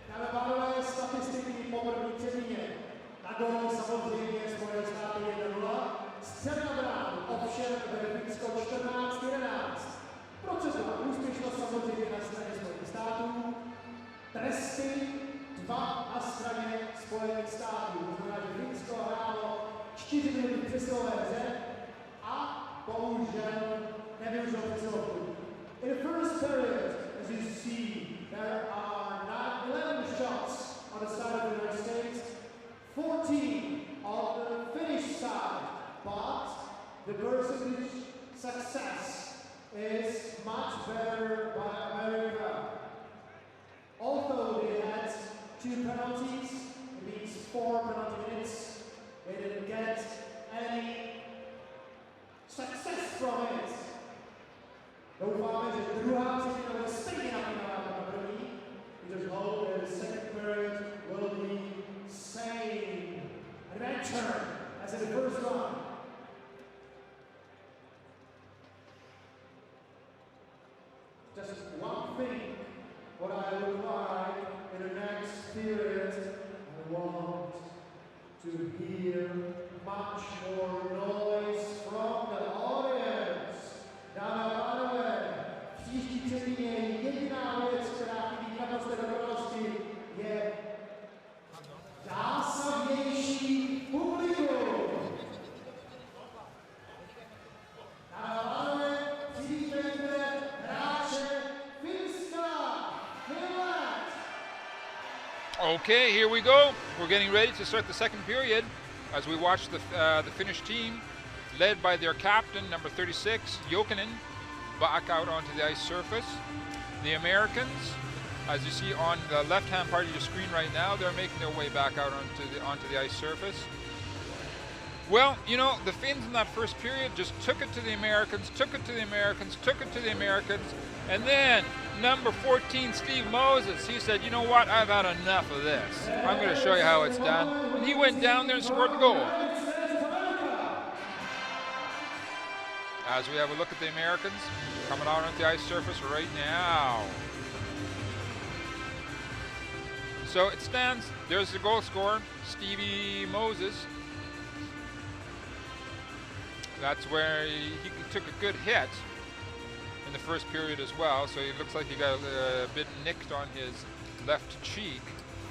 Dámy a pánové, statistiky po první třetině. Na góly samozřejmě Spojené státy 1:0. Střel na bránu ovšem vede Finsko 14-11. Procesová úspěšnost samozřejmě na straně Spojených států. Tresty 2 na straně Spojených států. To znamená, že Finsko hrálo 4 minuty v přesilové hře a bohužel In the first period, as you see, there are 11 shots on the side of the United States, 14 on the Finnish side, but the percentage success is much better by America. Although they had 2 penalties, it means 4 penalty minutes, they didn't get any success from it. Doufáme, že druhá třetina bude stejně napínavá jako první. We just hope that the second period will be same adventure as in the first one. Just one thing, what I would like in the next period, I want to hear much more noise from the audience. Dámy a pánové, v příští třetině jediná věc, která chybí na té dokonalosti, je zásadnější publikum. Dámy a pánové, přivítejte hráče Finska, Finland. Okay, here we go. We're getting ready to start the second period as we watch the Finnish team led by their captain, number 36, Jokinen, back out onto the ice surface. The Americans, as you see on the left-hand part of your screen right now, they're making their way back out onto the ice surface. Well, you know, the Finns in that first period just took it to the Americans, took it to the Americans, took it to the Americans, and then number 14, Steve Moses, he said, you know what, I've had enough of this. I'm going to show you how it's done. And he went down there and scored the goal. As we have a look at the Americans coming out onto the ice surface right now. So it stands, there's the goal scorer, Stevie Moses. That's where he took a good hit in the first period as well, so he looks like he got a bit nicked on his left cheek,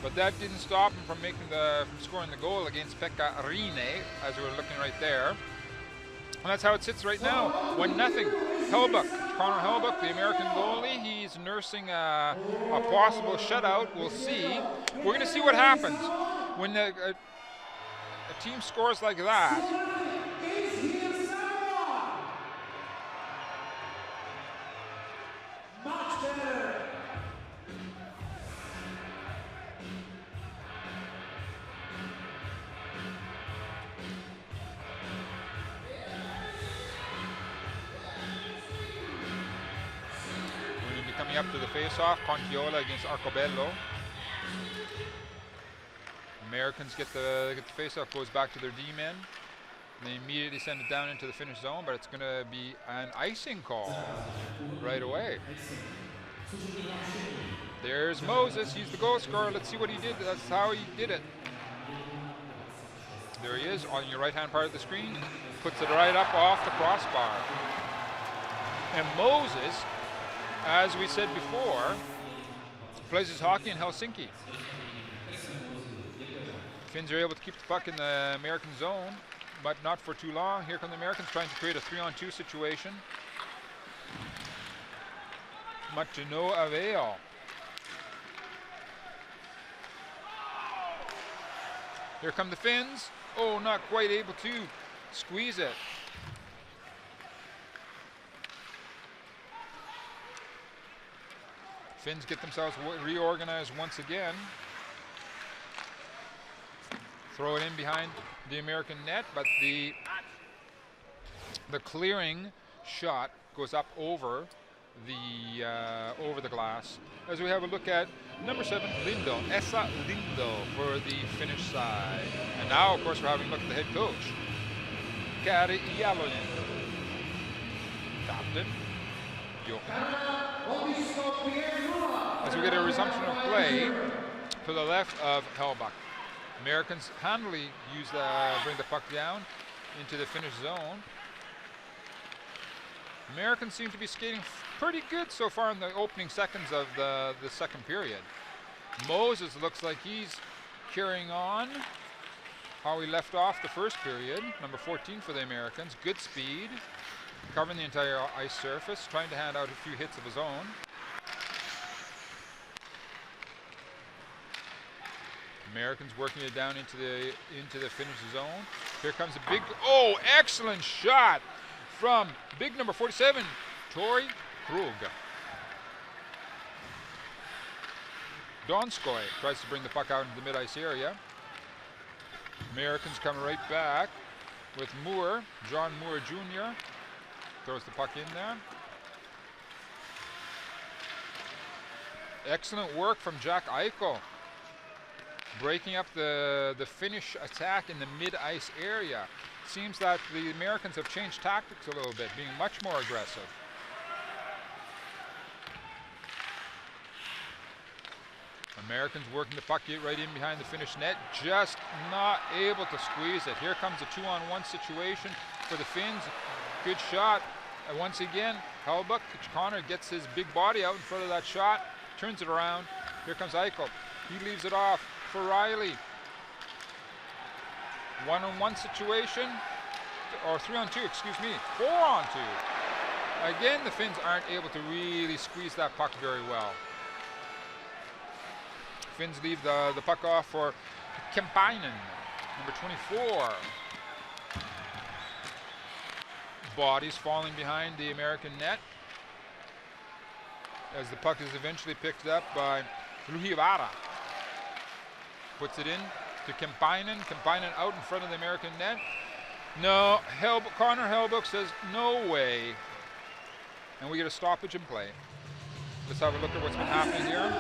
but that didn't stop him from scoring the goal against Pekka Rinne, as we were looking right there. And that's how it sits right now, 1-0. Hellbuck, Connor Hellbuck, the American goalie, he's nursing a possible shutout. We'll see. We're going to see what happens when a team scores like that. Coming up to the face-off, Contiola against Arcobello. Americans get the face-off, goes back to their D-men. They immediately send it down into the Finnish zone, but it's going to be an icing call right away. There's Moses, he's the goal scorer. Let's see what he did. That's how he did it. There he is on your right-hand part of the screen. Puts it right up off the crossbar. And Moses, as we said before, plays his hockey in Helsinki. Finns are able to keep the puck in the American zone, but not for too long. Here come the Americans trying to create a 3-on-2 situation. Much to no avail. Here come the Finns. Oh, not quite able to squeeze it. Finns get themselves reorganized once again. Throw it in behind the American net, but the clearing shot goes up over the glass. As we have a look at number 7, Lindo, Esa Lindo for the Finnish side. And now, of course, we're having a look at the head coach, Kari Jalonen. Captain, Jokinen. As we get a resumption of play to the left of Hellbuck. Americans handily bring the puck down into the Finnish zone. Americans seem to be skating pretty good so far in the opening seconds of the second period. Moses looks like he's carrying on how he left off the first period. Number 14 for the Americans. Good speed. covering the entire ice surface, trying to hand out a few hits of his own. Americans working it down into the finish zone. Here comes a big, excellent shot from big number 47, Tori Krug. Donskoy tries to bring the puck out into the mid-ice area. Americans come right back with Moore, John Moore Jr. Throws the puck in there. Excellent work from Jack Eichel, breaking up the Finnish attack in the mid-ice area. Seems that the Americans have changed tactics a little bit, being much more aggressive. Americans working the puck right in behind the Finnish net, just not able to squeeze it. Here comes a 2-on-1 situation for the Finns. Good shot. And once again, Hellbuck, Connor gets his big body out in front of that shot, turns it around. Here comes Eichel. He leaves it off for Riley. 1-on-1 situation, or 3-on-2, excuse me, 4-on-2. Again, the Finns aren't able to really squeeze that puck very well. Finns leave the puck off for Kemppainen, number 24. Bodies falling behind the American net as the puck is eventually picked up by Luhivara. Puts it in to Kemppainen. Kemppainen out in front of the American net. No, Connor Hellbuck says no way. And we get a stoppage in play. Let's have a look at what's been happening here.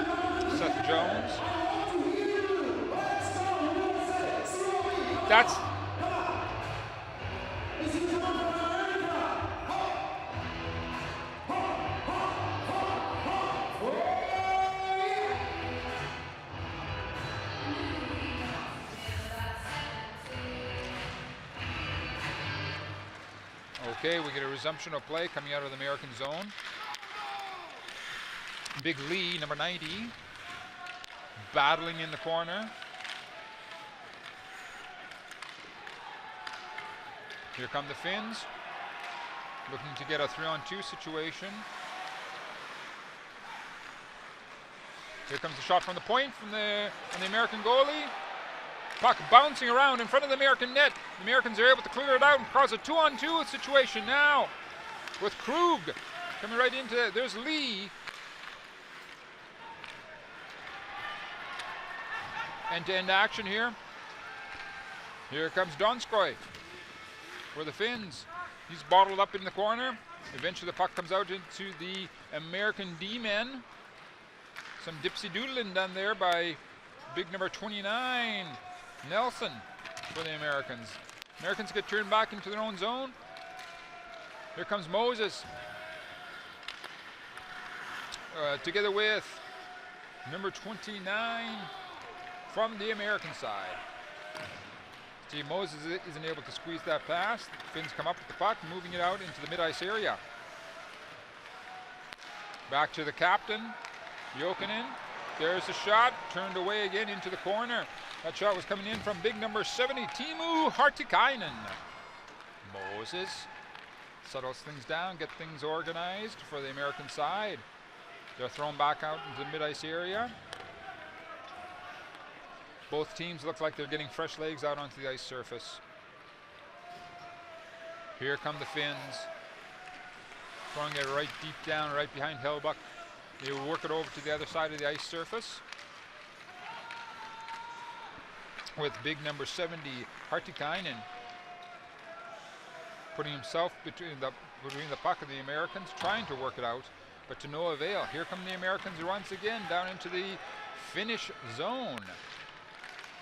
Seth Jones. That's... Okay, we get a resumption of play coming out of the American zone. Big Lee, number 90, battling in the corner. Here come the Finns, looking to get a 3-on-2 situation. Here comes the shot from the point from the American goalie. Puck bouncing around in front of the American net. The Americans are able to clear it out and cause a 2-on-2 situation now with Krug coming right into it. There's Lee. End-to-end action here. Here comes Donskoy for the Finns. He's bottled up in the corner. Eventually the puck comes out into the American D-men. Some dipsy-doodling done there by big number 29, Nelson, for the Americans. Americans get turned back into their own zone. Here comes Moses. Together with number 29 from the American side. See, Moses isn't able to squeeze that pass. The Finns come up with the puck, moving it out into the mid-ice area. Back to the captain, Jokinen. There's a shot, turned away again into the corner. That shot was coming in from big number 70, Timu Hartikainen. Moses settles things down, get things organized for the American side. They're thrown back out into the mid-ice area. Both teams look like they're getting fresh legs out onto the ice surface. Here come the Finns. Throwing it right deep down, right behind Hellbuck. They work it over to the other side of the ice surface. With big number 70, Hartikainen, putting himself between the puck of the Americans, trying to work it out, but to no avail. Here come the Americans once again down into the Finnish zone.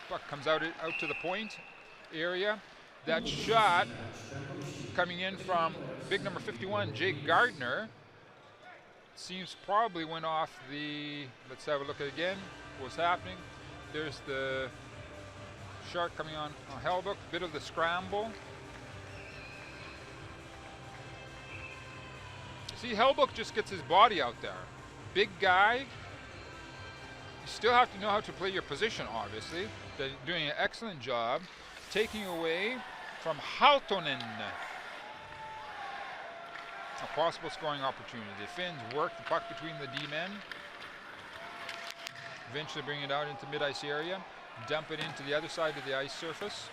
Puck comes out to the point area. That shot coming in from big number 51, Jake Gardner, seems probably went off the, let's have a look at again what's happening. There's the shark coming on Hellbuck, bit of the scramble. See, Hellbuck just gets his body out there. Big guy. You still have to know how to play your position, obviously. They're doing an excellent job taking away from Haltonen. a possible scoring opportunity. The Finns work the puck between the D-men. Eventually bring it out into mid-ice area. Dump it into the other side of the ice surface.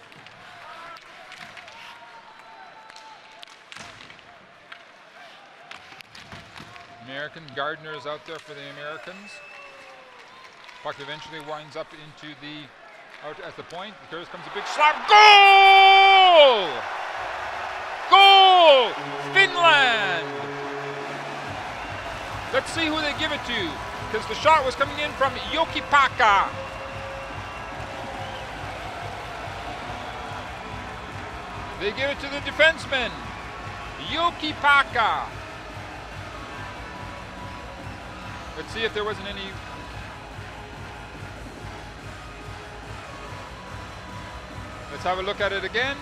American Gardner is out there for the Americans. Puck eventually winds up into the out at the point. Here comes a big slap. Goal! Goal! Finland! Let's see who they give it to, because the shot was coming in from Jokipaka. They give it to the defenseman, Jokipaka. Let's see if there wasn't any. Let's have a look at it again.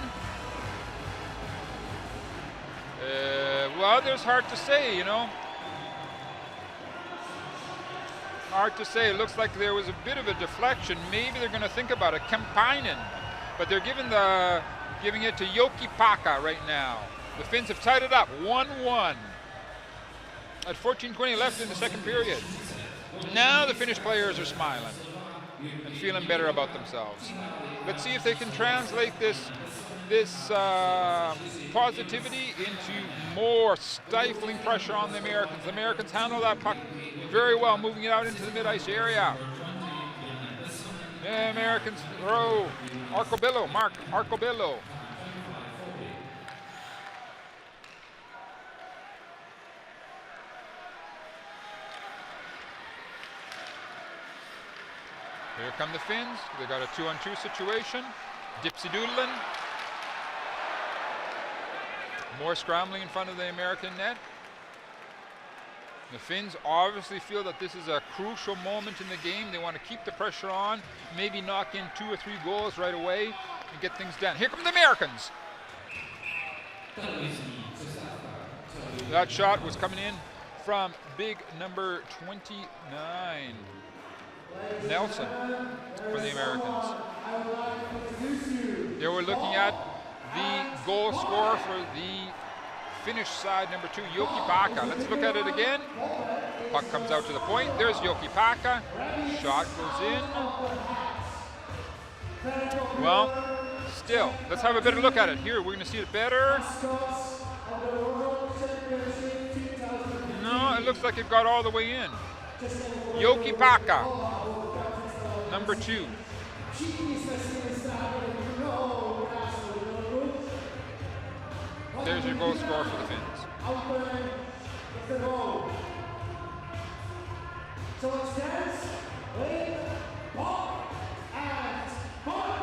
Well, there's hard to say, you know. Hard to say. It looks like there was a bit of a deflection. Maybe they're going to think about it. Kampainen. But they're giving it to Jokipaka right now. The Finns have tied it up 1-1. At 14:20 left in the second period. Now the Finnish players are smiling and feeling better about themselves. Let's see if they can translate this positivity into more stifling pressure on the Americans. The Americans handle that puck very well, moving it out into the mid-ice area. The Americans throw Mark Arcobillo. Here come the Finns. They got a 2-on-2 situation. Dipsy-doodling. More scrambling in front of the American net. The Finns obviously feel that this is a crucial moment in the game. They want to keep the pressure on, maybe knock in 2 or 3 goals right away and get things done. Here come the Americans. That shot was coming in from big number 29. Nelson for the Americans. They were looking at the goal scorer for the Finnish side, number 2, Jokipaka. Let's look at it again. Puck comes out to the point. There's Jokipaka. Shot goes in. Well, still, let's have a better look at it. Here, we're going to see it better. No, it looks like it got all the way in. Jokipaka, number 2. There's your goal scorer for the Finns. So it stands, wait, ball, and ball.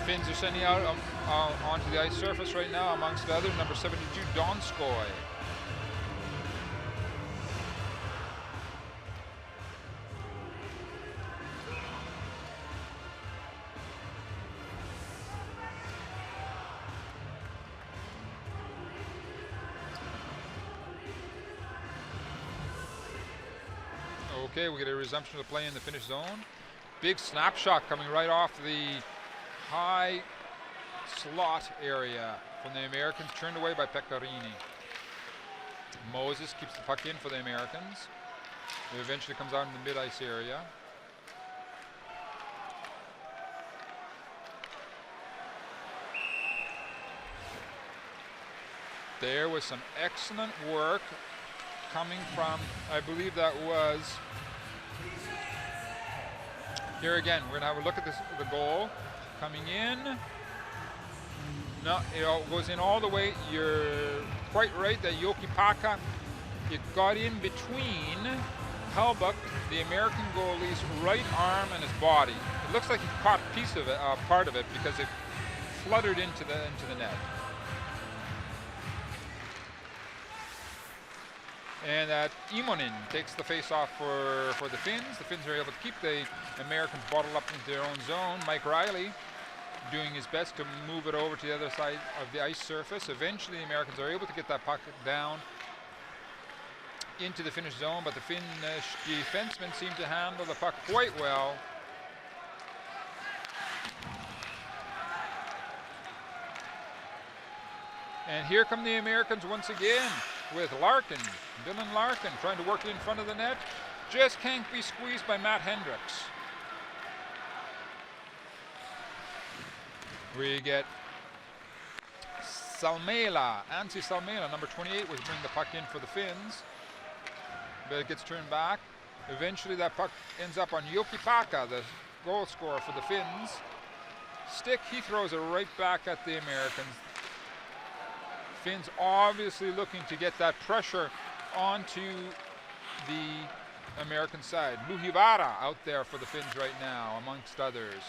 Finns are sending out onto the ice surface right now, amongst others, number 72, Donskoy. Okay, we get a resumption of play in the Finnish zone. Big snapshot coming right off the high slot area from the Americans, turned away by Pekkarini. Moses keeps the puck in for the Americans. It eventually comes out in the mid-ice area. There was some excellent work coming from, I believe that was, here again, we're gonna have a look at this, the goal coming in. No, it all goes in all the way. You're quite right that Jokipaka, it got in between Helbuck, the American goalie's right arm and his body. It looks like he caught a piece of it, part of it, because it fluttered into the net. And Imonen takes the face-off for the Finns. The Finns are able to keep the Americans bottled up into their own zone. Mike Riley doing his best to move it over to the other side of the ice surface. Eventually, the Americans are able to get that puck down into the Finnish zone, but the Finnish defensemen seem to handle the puck quite well. And here come the Americans once again with Larkin, Dylan Larkin, trying to work it in front of the net. Just can't be squeezed by Matt Hendricks. We get Salmela, Antti Salmela, number 28, was bringing the puck in for the Finns. But it gets turned back. Eventually that puck ends up on Jokipaka, the goal scorer for the Finns. Stick, he throws it right back at the Americans. Finns obviously looking to get that pressure onto the American side. Luhivara out there for the Finns right now, amongst others,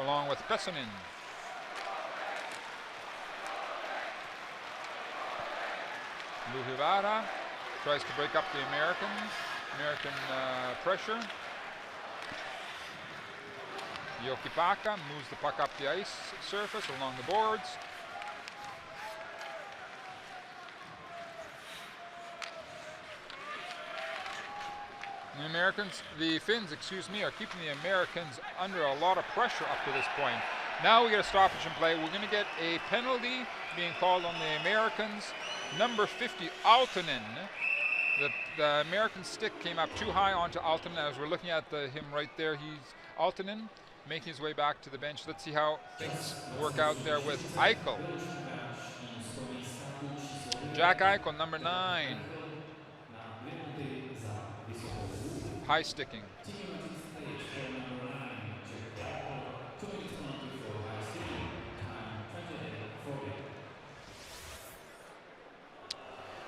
along with Pessonen. Luhivara tries to break up the American pressure. Jokipaka moves the puck up the ice surface along the boards. The Finns, are keeping the Americans under a lot of pressure up to this point. Now we get a stoppage in play. We're going to get a penalty being called on the Americans. Number 50, Aaltonen. The American stick came up too high onto Aaltonen. As we're looking at him right there, he's Aaltonen making his way back to the bench. Let's see how things work out there with Eichel. Jack Eichel, number 9. High sticking.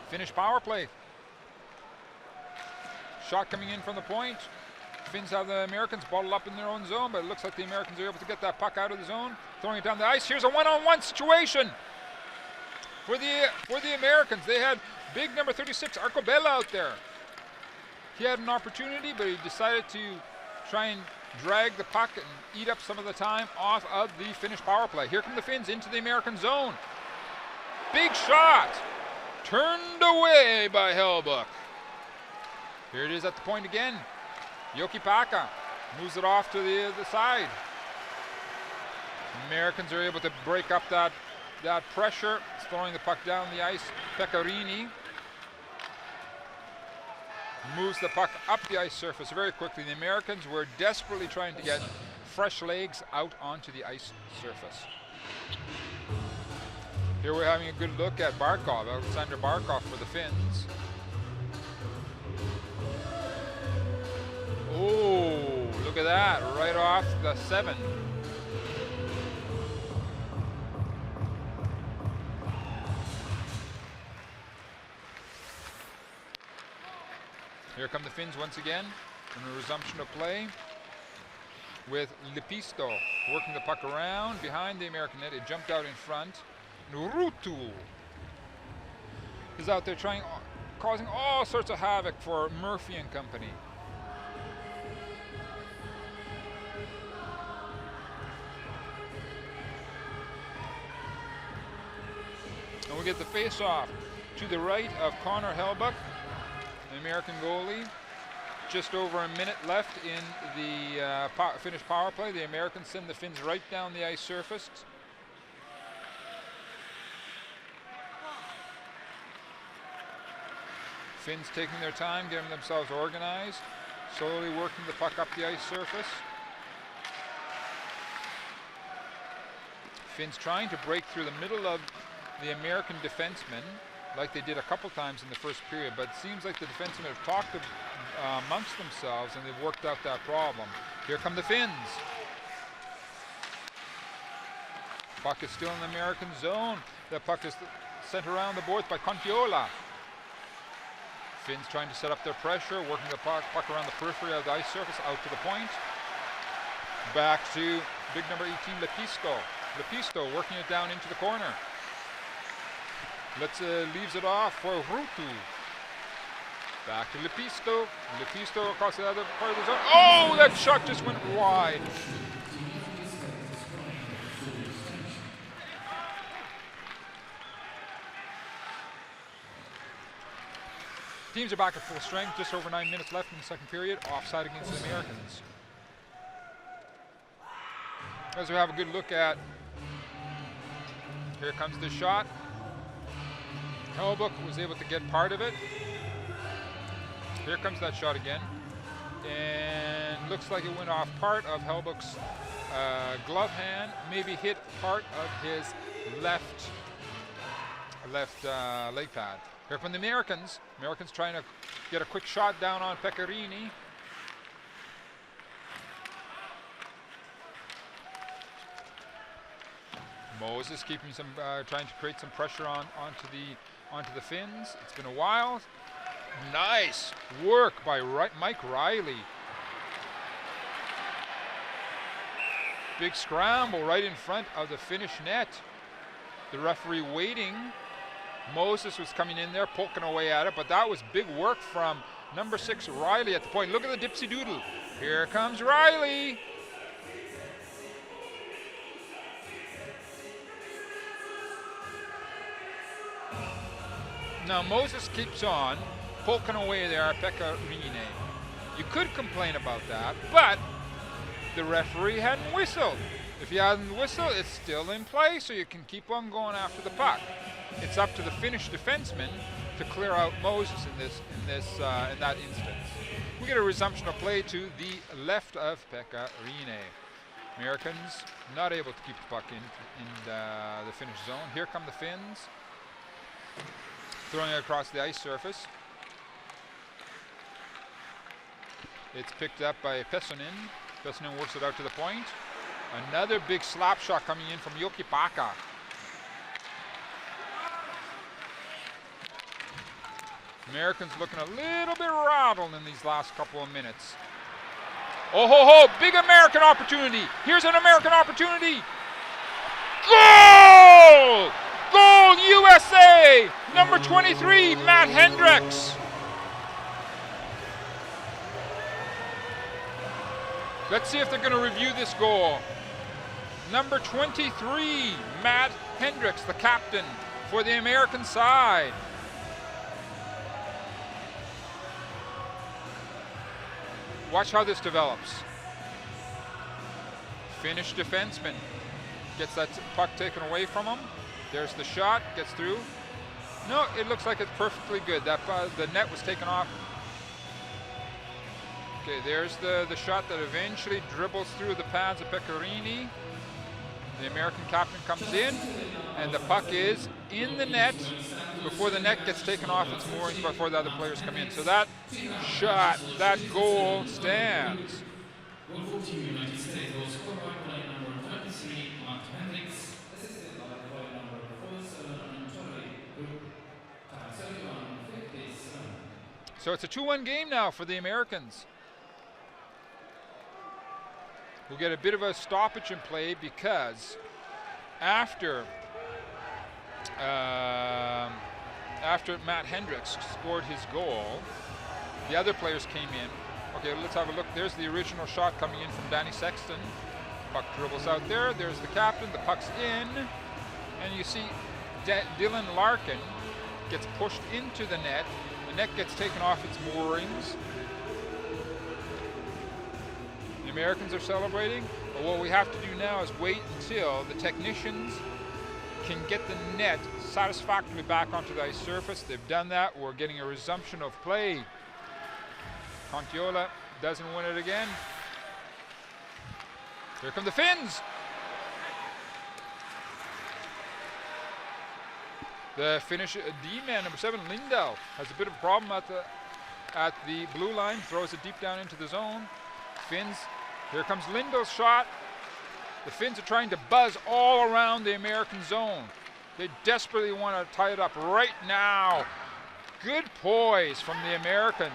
Finnish power play. Shot coming in from the point. Finns have the Americans bottled up in their own zone, but it looks like the Americans are able to get that puck out of the zone, throwing it down the ice. Here's a one-on-one situation for the Americans. They had big number 36, Arcobella, out there. He had an opportunity, but he decided to try and drag the puck and eat up some of the time off of the Finnish power play. Here come the Finns into the American zone. Big shot! Turned away by Hellbuck. Here it is at the point again. Jokipaka moves it off to the other side. Americans are able to break up that pressure, throwing the puck down the ice. Pekarini moves the puck up the ice surface very quickly. The Americans were desperately trying to get fresh legs out onto the ice surface. Here we're having a good look at Barkov, Alexander Barkov for the Finns. Oh, look at that, right off the 7. Here come the Finns once again in a resumption of play with Lepisto working the puck around behind the American net. It jumped out in front. Ruutu is out there causing all sorts of havoc for Murphy and company. And we get the face-off to the right of Connor Hellbuck, the American goalie. Just over a minute left in the Finnish power play. The Americans send the Finns right down the ice surface. Finns taking their time, getting themselves organized, slowly working the puck up the ice surface. Finns trying to break through the middle of the American defensemen, like they did a couple times in the first period, but it seems like the defensemen have talked amongst themselves and they've worked out that problem. Here come the Finns. Puck is still in the American zone. The puck is sent around the boards by Contiola. Finns trying to set up their pressure, working the puck around the periphery of the ice surface, out to the point. Back to big number 18, Lepisto. Lepisto working it down into the corner. Leaves it off for Ruutu. Back to Lepisto. Lepisto across the other part of the zone. Oh, that shot just went wide. Teams are back at full strength, just over 9 minutes left in the second period. Offside against the Americans. As we have a good look at, here comes the shot. Hellebuck was able to get part of it. Here comes that shot again. And looks like it went off part of Hellebuck's glove hand, maybe hit part of his left leg pad. Here from the Americans. Americans trying to get a quick shot down on Pecorini. Moses keeping some, trying to create some pressure onto the Finns. It's been a while. Nice work by Mike Riley. Big scramble right in front of the Finnish net. The referee waiting. Moses was coming in there, poking away at it, but that was big work from number 6 Riley at the point. Look at the dipsy doodle. Here comes Riley. Now Moses keeps on poking away there at Pecorini. You could complain about that, but the referee hadn't whistled. If he hadn't whistled, it's still in play, so you can keep on going after the puck. It's up to the Finnish defenseman to clear out Moses in that instance. We get a resumption of play to the left of Pecorini. Americans not able to keep the puck in the Finnish zone. Here come the Finns, throwing it across the ice surface. It's picked up by Pessonen. Pessonen works it out to the point. Another big slap shot coming in from Jokipaka. Americans looking a little bit rattled in these last couple of minutes. Oh ho ho, big American opportunity. Here's an American opportunity. Goal! Goal USA! Number 23, Matt Hendricks. Let's see if they're going to review this goal. Number 23, Matt Hendricks, the captain for the American side. Watch how this develops. Finnish defenseman gets that puck taken away from him. There's the shot, gets through. No, it looks like it's perfectly good. That the net was taken off. Okay, there's the shot that eventually dribbles through the pads of Pecorini. The American captain comes in, and the puck is in the net before the net gets taken off its moorings before the other players come in. So that shot, that goal stands. So it's a 2-1 game now for the Americans. We'll get a bit of a stoppage in play because after Matt Hendricks scored his goal, the other players came in. Okay, let's have a look. There's the original shot coming in from Danny Sexton. Puck dribbles out there. There's the captain. The puck's in. And you see Dylan Larkin gets pushed into the net. The net gets taken off its moorings. The Americans are celebrating, but what we have to do now is wait until the technicians can get the net satisfactorily back onto the ice surface. They've done that. We're getting a resumption of play. Contiola doesn't win it again. Here come the Finns. The Finnish D-man, number 7, Lindell, has a bit of a problem at the blue line, throws it deep down into the zone. Finns, here comes Lindell's shot. The Finns are trying to buzz all around the American zone. They desperately want to tie it up right now. Good poise from the Americans,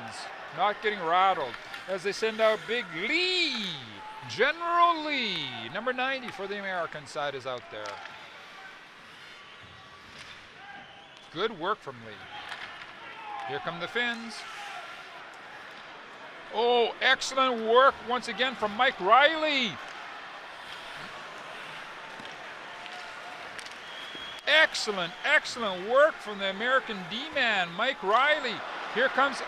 not getting rattled as they send out big Lee. General Lee, number 90 for the American side, is out there. Good work from Lee. Here come the Finns. Oh, excellent work once again from Mike Riley. Excellent, excellent work from the American D-man, Mike Riley. Here comes,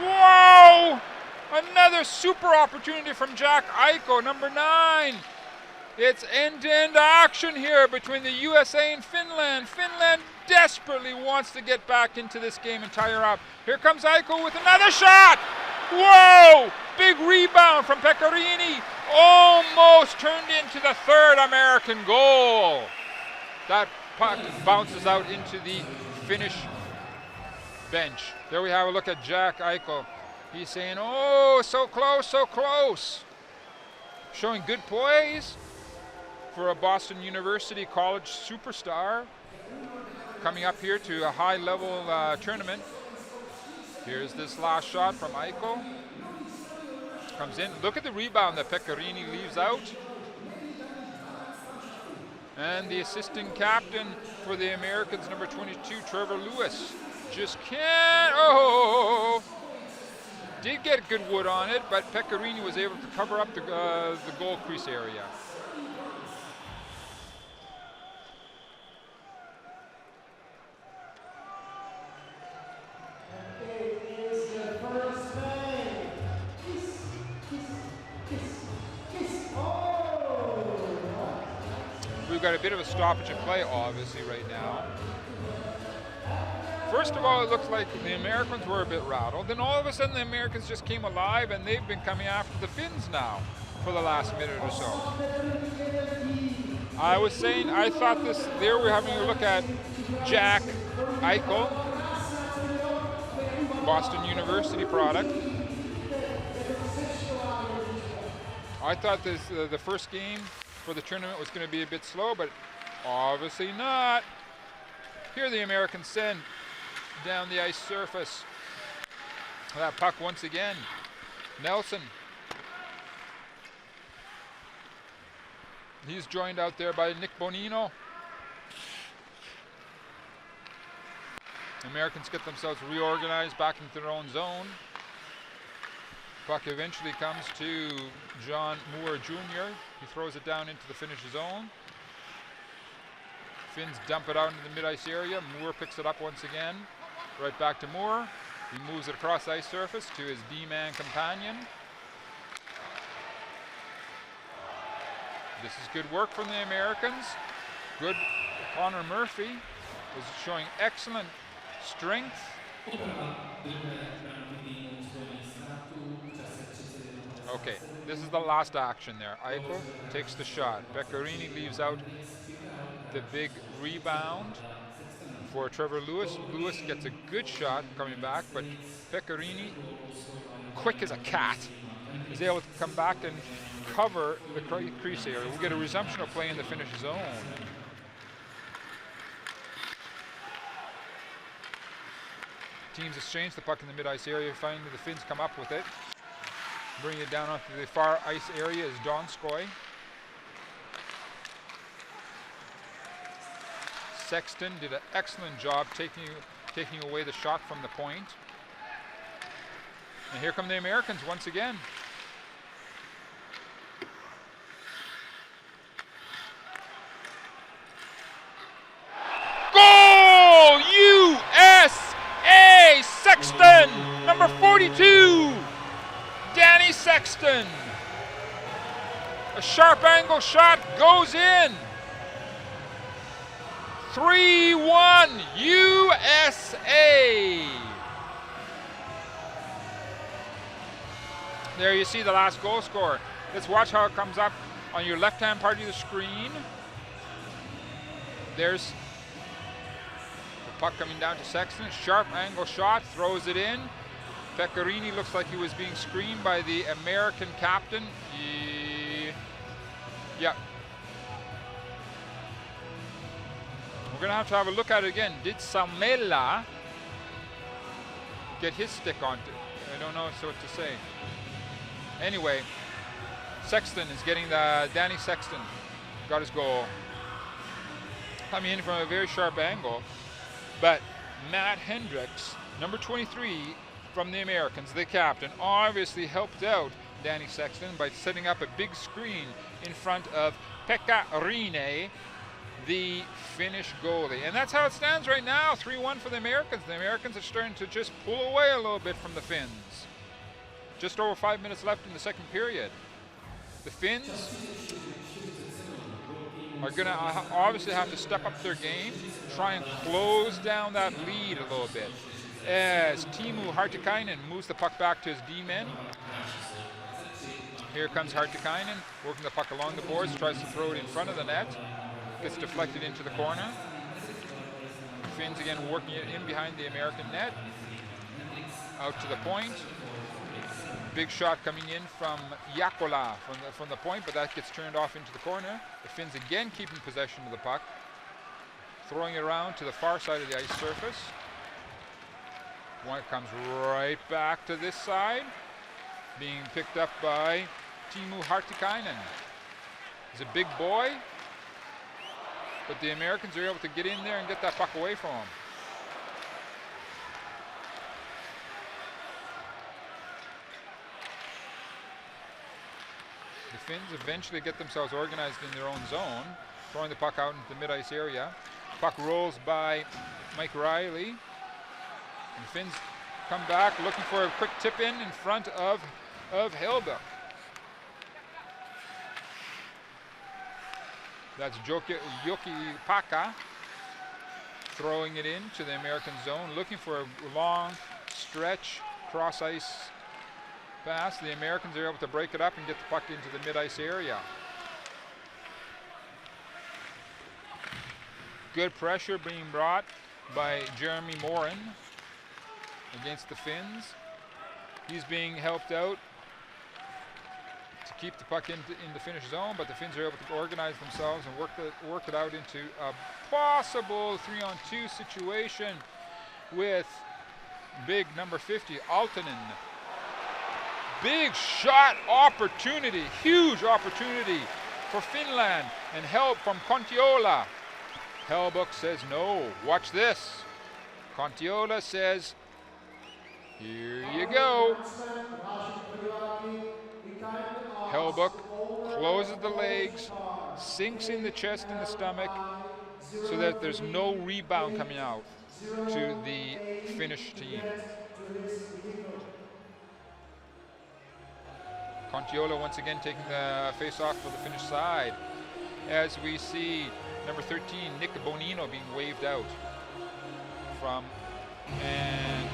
whoa! Another super opportunity from Jack Eichel, number 9. It's end-to-end action here between the USA and Finland. Finland desperately wants to get back into this game and tie her up. Here comes Eichel with another shot! Whoa! Big rebound from Pecorini. Almost turned into the 3rd American goal. That puck bounces out into the Finnish bench. There we have a look at Jack Eichel. He's saying, oh, so close, so close. Showing good poise for a Boston University college superstar coming up here to a high-level tournament. Here's this last shot from Eichel. Comes in. Look at the rebound that Pecorini leaves out. And the assistant captain for the Americans, number 22, Trevor Lewis, just can't. Oh! Did get good wood on it, but Pecorini was able to cover up the goal crease area. We've got a bit of a stoppage in play, obviously, right now. First of all, it looks like the Americans were a bit rattled. Then all of a sudden, the Americans just came alive, and they've been coming after the Finns now for the last minute or so. I was saying, I thought this, there we're having a look at Jack Eichel, Boston University product. I thought this the first game for the tournament was going to be a bit slow, but obviously not. Here the Americans send down the ice surface. That puck once again. Nelson. He's joined out there by Nick Bonino. Americans get themselves reorganized back into their own zone. Puck eventually comes to John Moore Jr. He throws it down into the Finnish zone. Finns dump it out into the mid-ice area. Moore picks it up once again. Right back to Moore. He moves it across the ice surface to his D-man companion. This is good work from the Americans. Good. Connor Murphy was showing excellent strength. Okay, this is the last action there. Eichel takes the shot. Pecorini leaves out the big rebound for Trevor Lewis. Lewis gets a good shot coming back, but Pecorini, quick as a cat, is able to come back and cover the crease area. We get a resumption of play in the Finnish zone. Teams exchange the puck in the mid-ice area. Finally, the Finns come up with it. Bringing it down onto the far ice area is Donskoy. Sexton did an excellent job taking away the shot from the point. And here come the Americans once again. Goal! USA! Sexton! Number 42! Danny Sexton. A sharp angle shot goes in. 3-1 USA. There you see the last goal scorer. Let's watch how it comes up on your left-hand part of the screen. There's the puck coming down to Sexton. Sharp angle shot, throws it in. Pecorini looks like he was being screened by the American captain. Yeah. We're going to have a look at it again. Did Salmela get his stick on it? I don't know what to say. Anyway, Sexton is getting Danny Sexton got his goal. Coming in from a very sharp angle. But Matt Hendricks, number 23, from the Americans, the captain, obviously helped out Danny Sexton by setting up a big screen in front of Pecorini, the Finnish goalie. And that's how it stands right now, 3-1 for the Americans. The Americans are starting to just pull away a little bit from the Finns. Just over 5 minutes left in the second period. The Finns are going to obviously have to step up their game, try and close down that lead a little bit. As Teemu Hartikainen moves the puck back to his D-men. Here comes Hartikainen, working the puck along the boards, tries to throw it in front of the net. Gets deflected into the corner. Finns again working it in behind the American net. Out to the point. Big shot coming in from Jakola from the point, but that gets turned off into the corner. The Finns again keeping possession of the puck. Throwing it around to the far side of the ice surface. One comes right back to this side. Being picked up by Teemu Hartikainen. He's a big boy, but the Americans are able to get in there and get that puck away from him. The Finns eventually get themselves organized in their own zone, throwing the puck out into the mid-ice area. Puck rolls by Mike Riley. And the Finns come back looking for a quick tip in front of Helbuck. That's Joki Paka throwing it into the American zone, looking for a long stretch cross-ice pass. The Americans are able to break it up and get the puck into the mid-ice area. Good pressure being brought by Jeremy Morin against the Finns. He's being helped out to keep the puck in the Finnish zone, but the Finns are able to organize themselves and work it out into a possible 3-on-2 situation with big number 50, Aaltonen. Big shot opportunity, huge opportunity for Finland, and help from Kontiola. Helbuck says no, watch this. Kontiola says, here you go. Helbuck closes the legs, sinks in the chest and the stomach so that there's no rebound coming out to the Finnish team. Kontiola once again taking the face-off for the Finnish side as we see number 13, Nick Bonino, being waved out from, and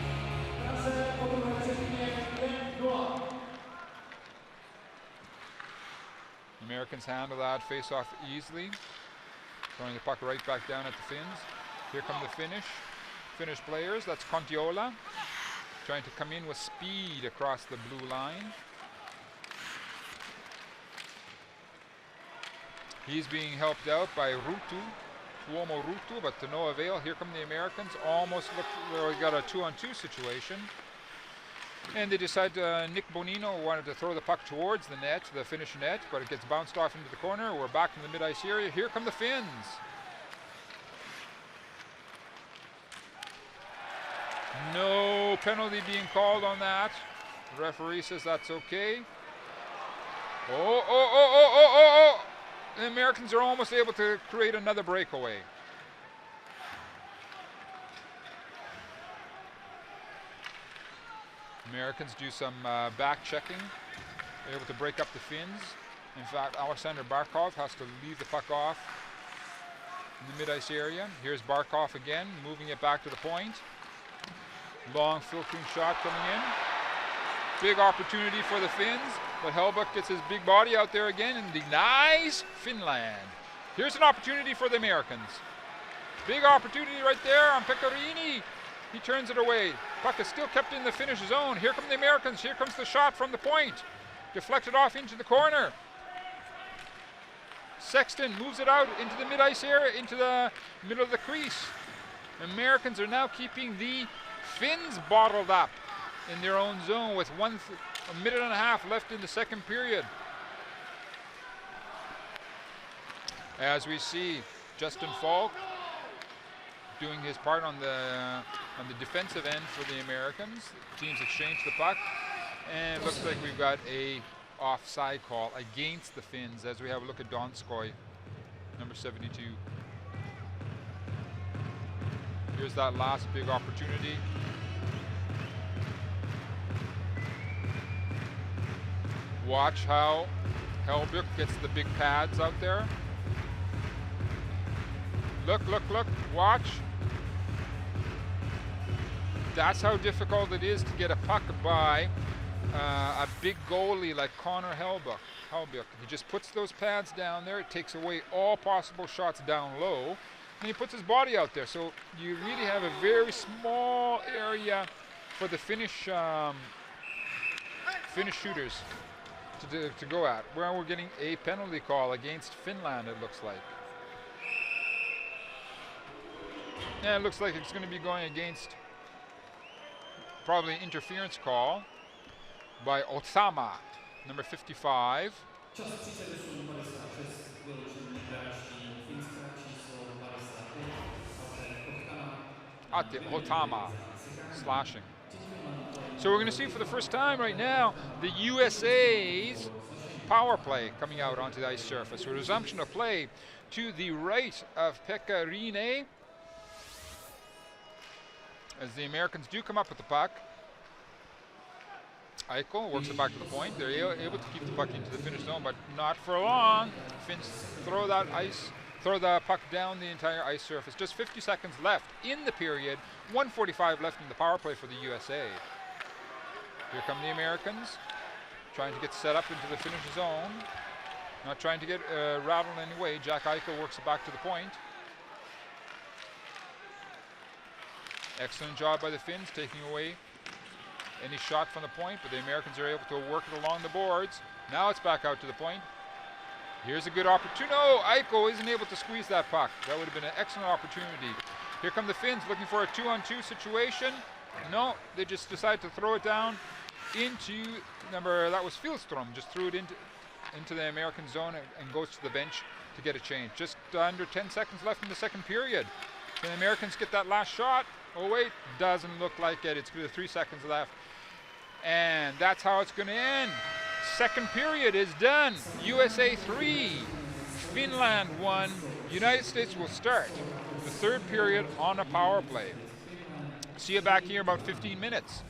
Americans handle that face-off easily, throwing the puck right back down at the Finns. Here come the Finnish players. That's Kontiola trying to come in with speed across the blue line. He's being helped out by Tuomo Ruutu, but to no avail. Here come the Americans. Almost looked, we got a 2-on-2 situation. And they decide Nick Bonino wanted to throw the puck towards the net, the Finnish net, but it gets bounced off into the corner. We're back in the mid-ice area. Here come the Finns. No penalty being called on that. The referee says that's okay. Oh. The Americans are almost able to create another breakaway. Americans do some back checking. They're able to break up the Finns. In fact, Alexander Barkov has to leave the puck off in the mid-ice area. Here's Barkov again, moving it back to the point. Long filtering shot coming in. Big opportunity for the Finns, but Helbuck gets his big body out there again and denies Finland. Here's an opportunity for the Americans. Big opportunity right there on Pecorini. He turns it away. Puck is still kept in the Finnish zone. Here come the Americans. Here comes the shot from the point. Deflected off into the corner. Sexton moves it out into the mid-ice area, into the middle of the crease. Americans are now keeping the Finns bottled up in their own zone with a minute and a half left in the second period. As we see Justin Falk doing his part on the defensive end for the Americans. Teams exchange the puck, and it looks like we've got a offside call against the Finns as we have a look at Donskoy, number 72. Here's that last big opportunity. Watch how Helbuk gets the big pads out there. Look, look, look, watch. That's how difficult it is to get a puck by a big goalie like Connor Helbuk. He just puts those pads down there. It takes away all possible shots down low. And he puts his body out there. So you really have a very small area for the Finnish shooters to go at. Where we're getting a penalty call against Finland, it looks like. Yeah, it looks like it's going to be going against probably interference call by Osama, number 55. Czas przyjdzie do 56 wyłączeń graczy Fińska číslo 55 Otama slashing. So we're going to see for the first time right now the USA's power play coming out onto the ice surface. A resumption of play to the right of Pekka Rinne as the Americans do come up with the puck. Eichel works it back to the point. They're able to keep the puck into the Finnish zone, but not for long. Finns throw the puck down the entire ice surface. Just 50 seconds left in the period. 1:45 left in the power play for the USA. Here come the Americans, trying to get set up into the Finnish zone. Not trying to get rattled in any way. Jack Eichel works it back to the point. Excellent job by the Finns, taking away any shot from the point, but the Americans are able to work it along the boards. Now it's back out to the point. Here's a good opportunity. Oh, Eichel isn't able to squeeze that puck. That would have been an excellent opportunity. Here come the Finns looking for a 2-on-2 situation. No, they just decide to throw it down into that was Fieldstrom, just threw it into the American zone and goes to the bench to get a change. Just under 10 seconds left in the second period. Can the Americans get that last shot? Oh wait, doesn't look like it. It's 3 seconds left. And that's how it's going to end. Second period is done. USA 3, Finland 1. United States will start the third period on a power play. See you back here in about 15 minutes.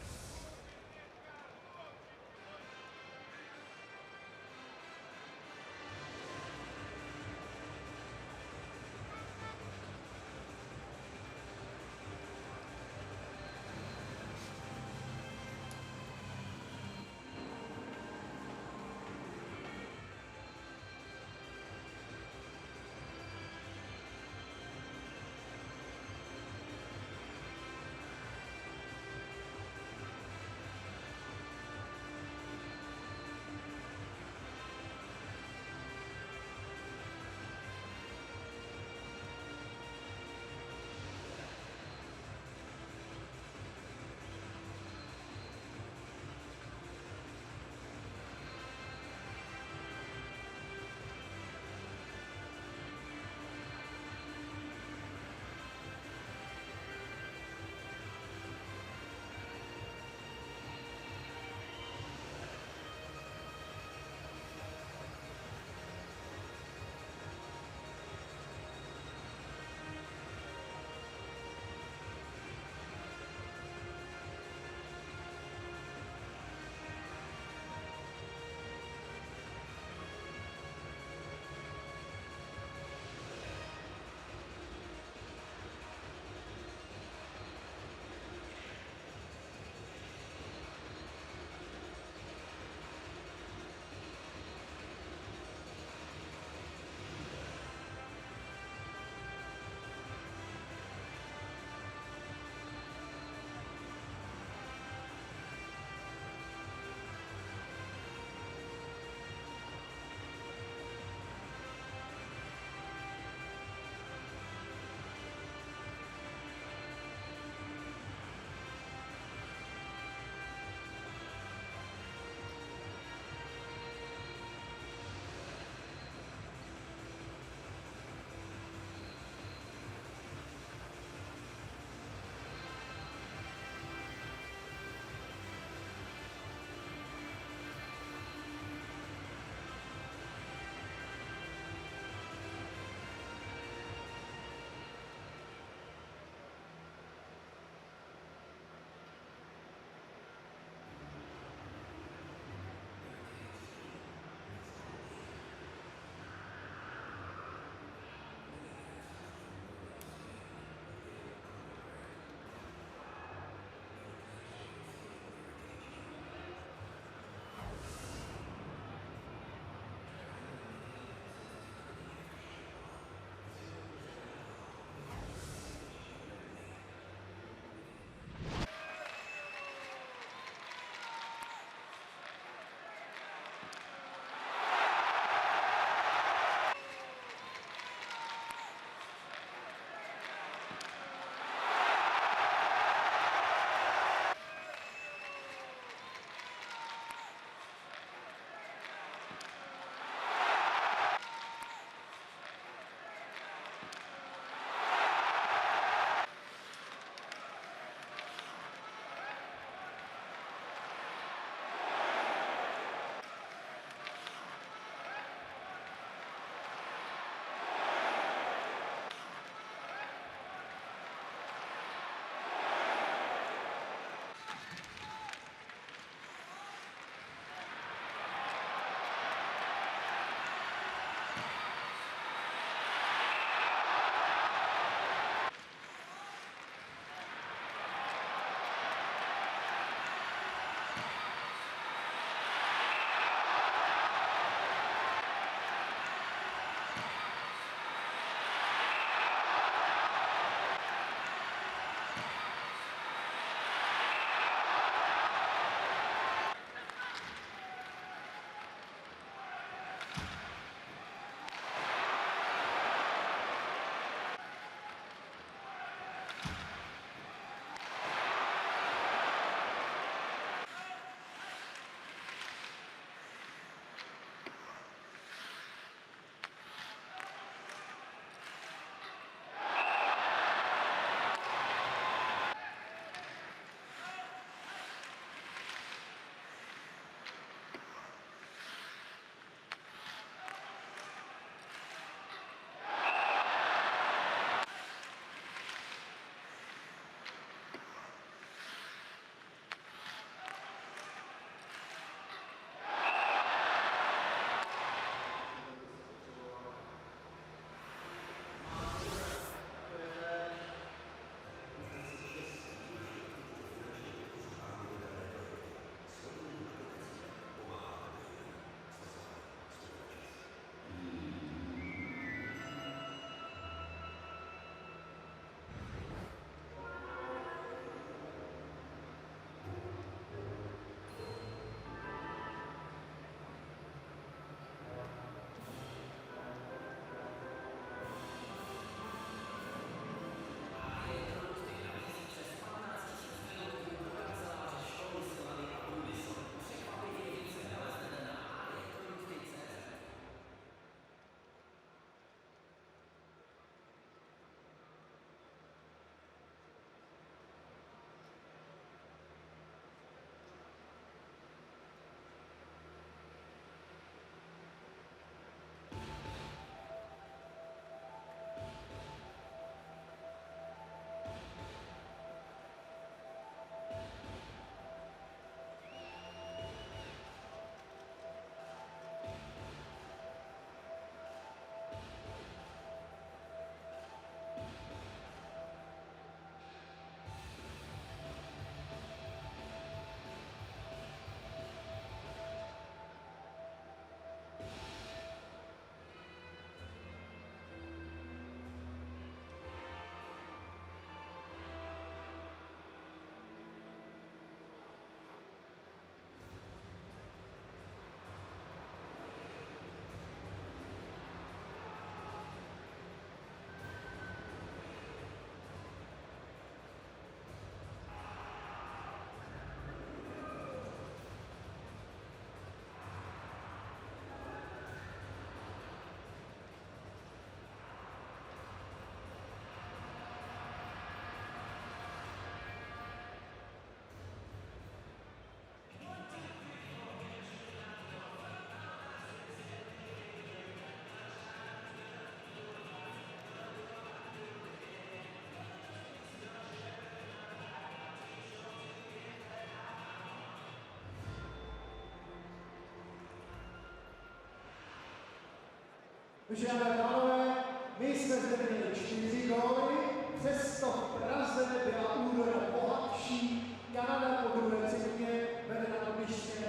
Takže dámy a pánové, my jsme zde měli 4 góly, přesto v Praze byla úroda bohatší. Kanada po druhé třetině vede na odlišně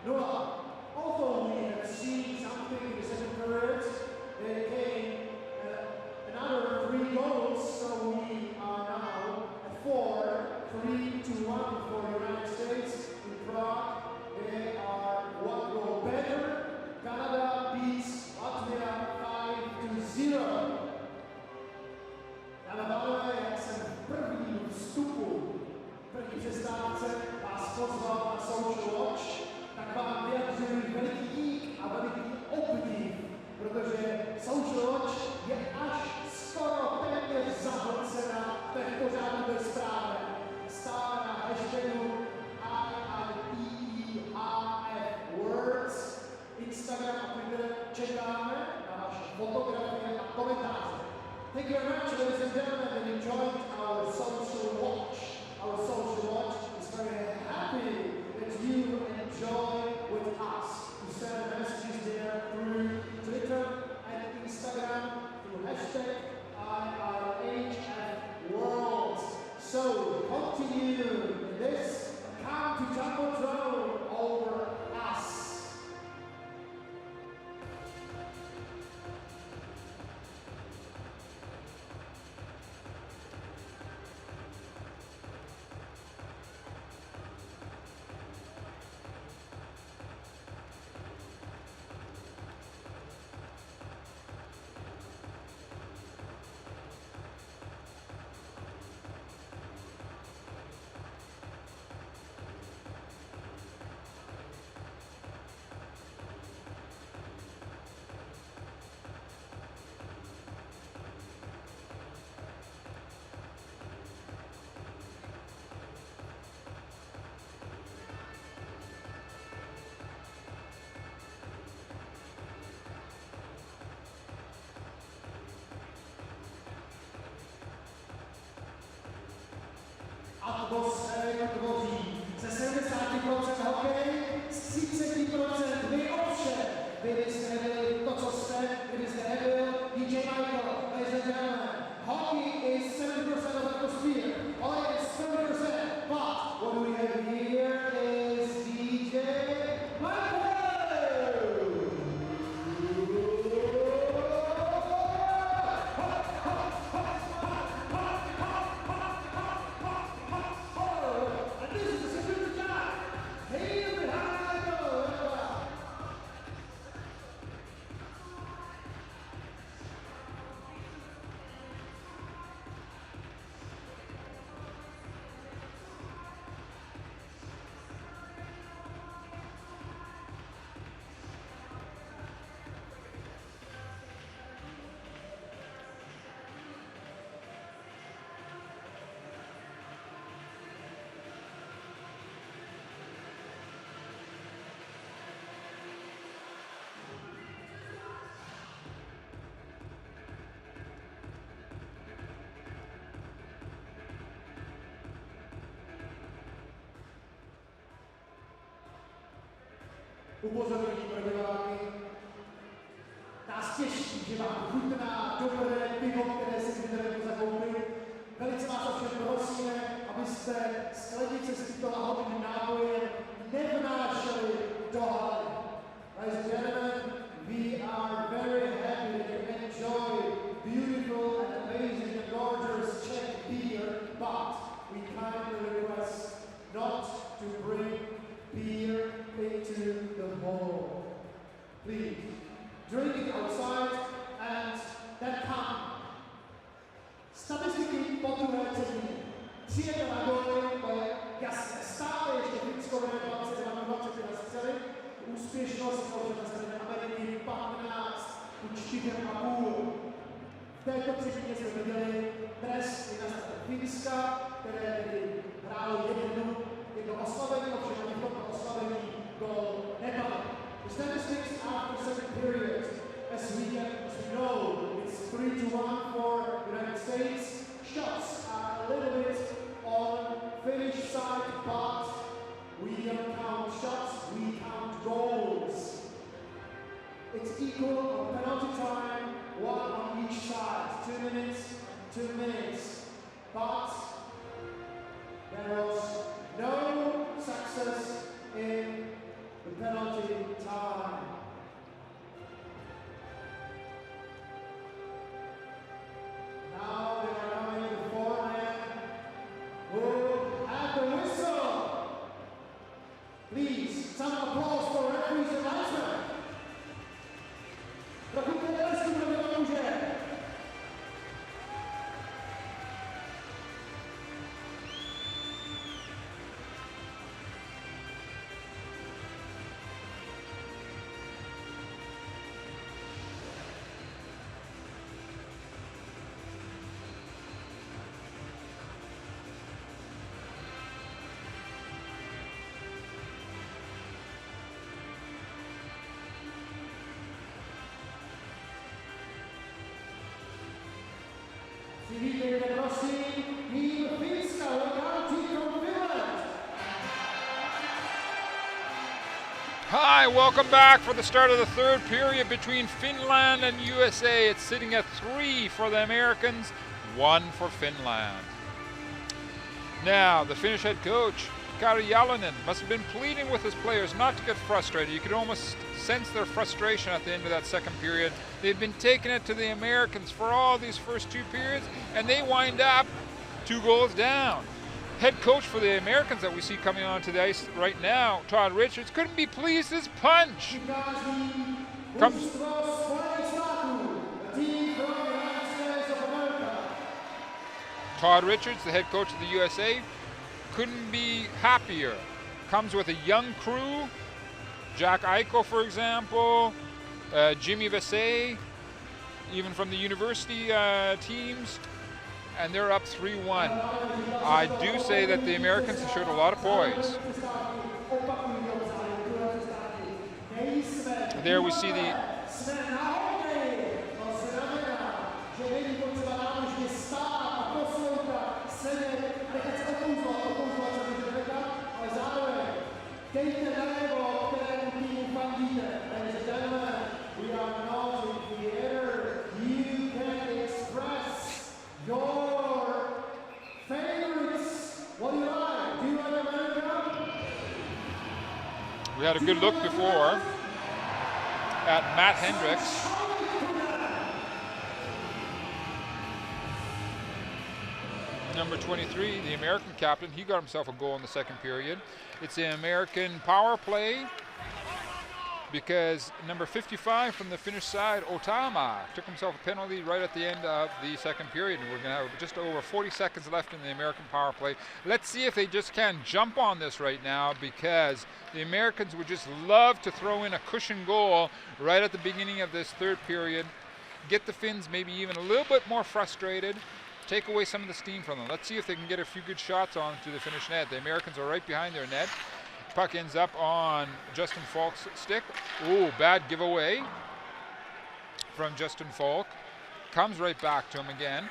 5-0. Although we have seen something in the second period, there came another 3 goals, so we are now at 4-3-1 for the United States in Prague. They are 1 goal better. Canada beats Latvia 5-0. Dámy a pánové, jak jsem v prvním vstupu, první přestávce vás pozval na Social Watch, tak vám vyjadřuji veliký dík a veliký obdiv, protože Social Watch je až skoro téměř zahlcena v té pořádové zprávě. Stále na hashtagu IIHF Words, Instagram a Twitter čekáme na vaše fotografie a komentáře. Thank you very much, ladies and gentlemen, that you joined our Social Watch. Our Social Watch is very happy that you enjoy with us. You send messages there through Twitter and Instagram through hashtag IIHF World. So continue this count to Jumbotron over us. Atmosféru tvoří ze 70% hokej, z 30% vy ovšem. Vy byste nebyli to, co jste, kdybyste nebyl DJ Michael, ladies and gentlemen. Hockey is 70% of atmosphere, hockey is 30%, but what we have here is DJ Michael! Upozornění pro diváky. Nás těší, že vám chutná dobré pivo, které si můžete zakoupit. Velice vás ovšem prosíme, abyste sklenice s tímto lahodným nápojem nevnášeli do haly. Ladies and gentlemen, we are very happy that you enjoy beautiful and amazing and gorgeous Czech beer, but we kindly request not to bring beer into the hall. Please, drink it outside and then come. Statistiky po druhé třetině. 3 na góly, to je jasné. Stále ještě Finsko vede 22 na střely. Úspěšnost na straně Ameriky 15 ku 4,5. V této třetině jsme viděli trest i na straně Finska, které tedy hrálo jedno oslavení, ovšem ani v tomto oslavení gól nepadl. The statistics after second period, as we know, it's 3-1 for United States. Shots are a little bit on Finnish side, but we don't count shots, we count goals. It's equal on penalty time, 1 on each side. 2 minutes, 2 minutes. But there was no success in the penalty time. Now they are coming to foreman who had the whistle. Please, some applause for referee's announcement. Hi, welcome back for the start of the third period between Finland and USA. It's sitting at 3 for the Americans, 1 for Finland. Now, the Finnish head coach, Kari Jalonen, must have been pleading with his players not to get frustrated. You could almost sense their frustration at the end of that second period. They've been taking it to the Americans for all these first 2 periods, and they wind up 2 goals down. Head coach for the Americans that we see coming onto the ice right now, Todd Richards, couldn't be pleased as punch. Comes Todd Richards, the head coach of the USA, couldn't be happier. Comes with a young crew, Jack Eichel, for example, Jimmy Vesey, even from the university teams, and they're up 3-1. I do say that the Americans have showed a lot of poise. There we see the We had a good look before at Matt Hendricks. Number 23, the American captain, he got himself a goal in the second period. It's the American power play because number 55 from the Finnish side, Otama, took himself a penalty right at the end of the second period. And we're going to have just over 40 seconds left in the American power play. Let's see if they just can jump on this right now, because the Americans would just love to throw in a cushion goal right at the beginning of this third period, get the Finns maybe even a little bit more frustrated, take away some of the steam from them. Let's see if they can get a few good shots on to the Finnish net. The Americans are right behind their net. Puck ends up on Justin Falk's stick. Ooh, bad giveaway from Justin Falk. Comes right back to him again.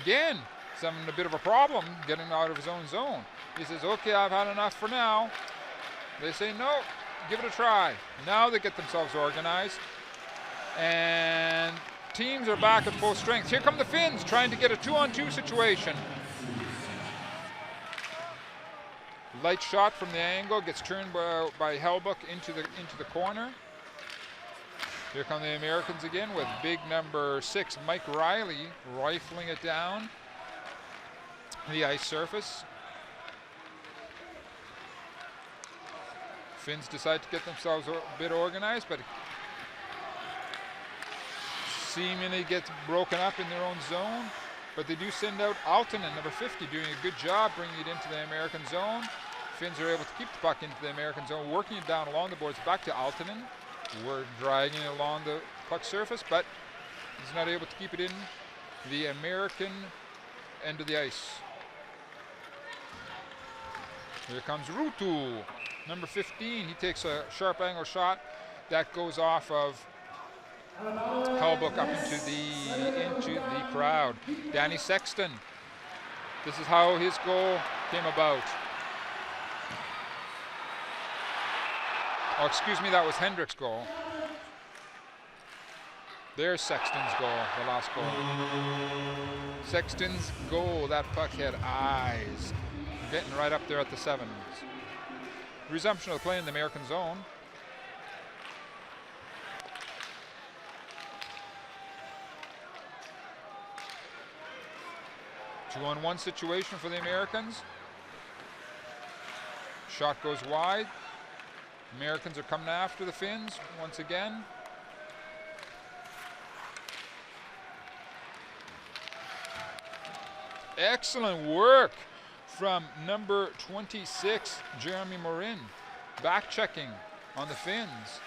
Again, he's having a bit of a problem getting out of his own zone. He says, okay, I've had enough for now. They say, no, give it a try. Now they get themselves organized. And teams are back at full strength. Here come the Finns trying to get a 2-on-2 situation. Light shot from the angle, gets turned by Hellbuck into the corner. Here come the Americans again with big number 6, Mike Riley, rifling it down the ice surface. Finns decide to get themselves a bit organized, but seemingly gets broken up in their own zone. But they do send out Aaltonen, number 50, doing a good job bringing it into the American zone. Finns are able to keep the puck into the American zone, working it down along the boards back to Aaltonen. We're dragging it along the puck surface, but he's not able to keep it in the American end of the ice. Here comes Ruutu, number 15. He takes a sharp angle shot that goes off of Hellbuck up into the crowd. Danny Sexton. This is how his goal came about. Oh, excuse me, that was Hendricks' goal. There's Sexton's goal, the last goal. Sexton's goal, that puck had eyes. Getting right up there at the 7s. Resumption of the play in the American zone. Two-on-one situation for the Americans. Shot goes wide. Americans are coming after the Finns once again. Excellent work from number 26, Jeremy Morin. Back checking on the Finns.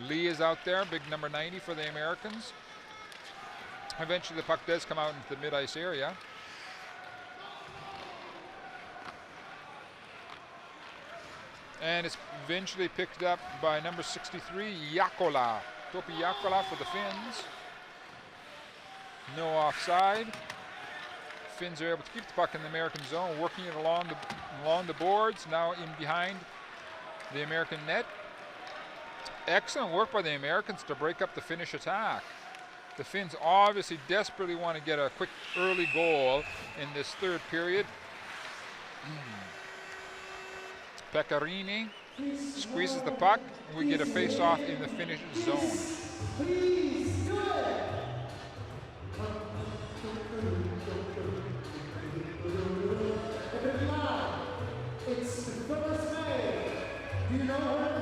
Lee is out there, big number 90 for the Americans. Eventually the puck does come out into the mid-ice area. And it's eventually picked up by number 63, Jakola. Topi Jakola for the Finns. No offside. Finns are able to keep the puck in the American zone, working it along the boards, now in behind the American net. Excellent work by the Americans to break up the Finnish attack. The Finns obviously desperately want to get a quick early goal in this third period. Pekkarini squeezes the puck, and we get a face-off in the Finnish zone. It's the first May. Do you know her?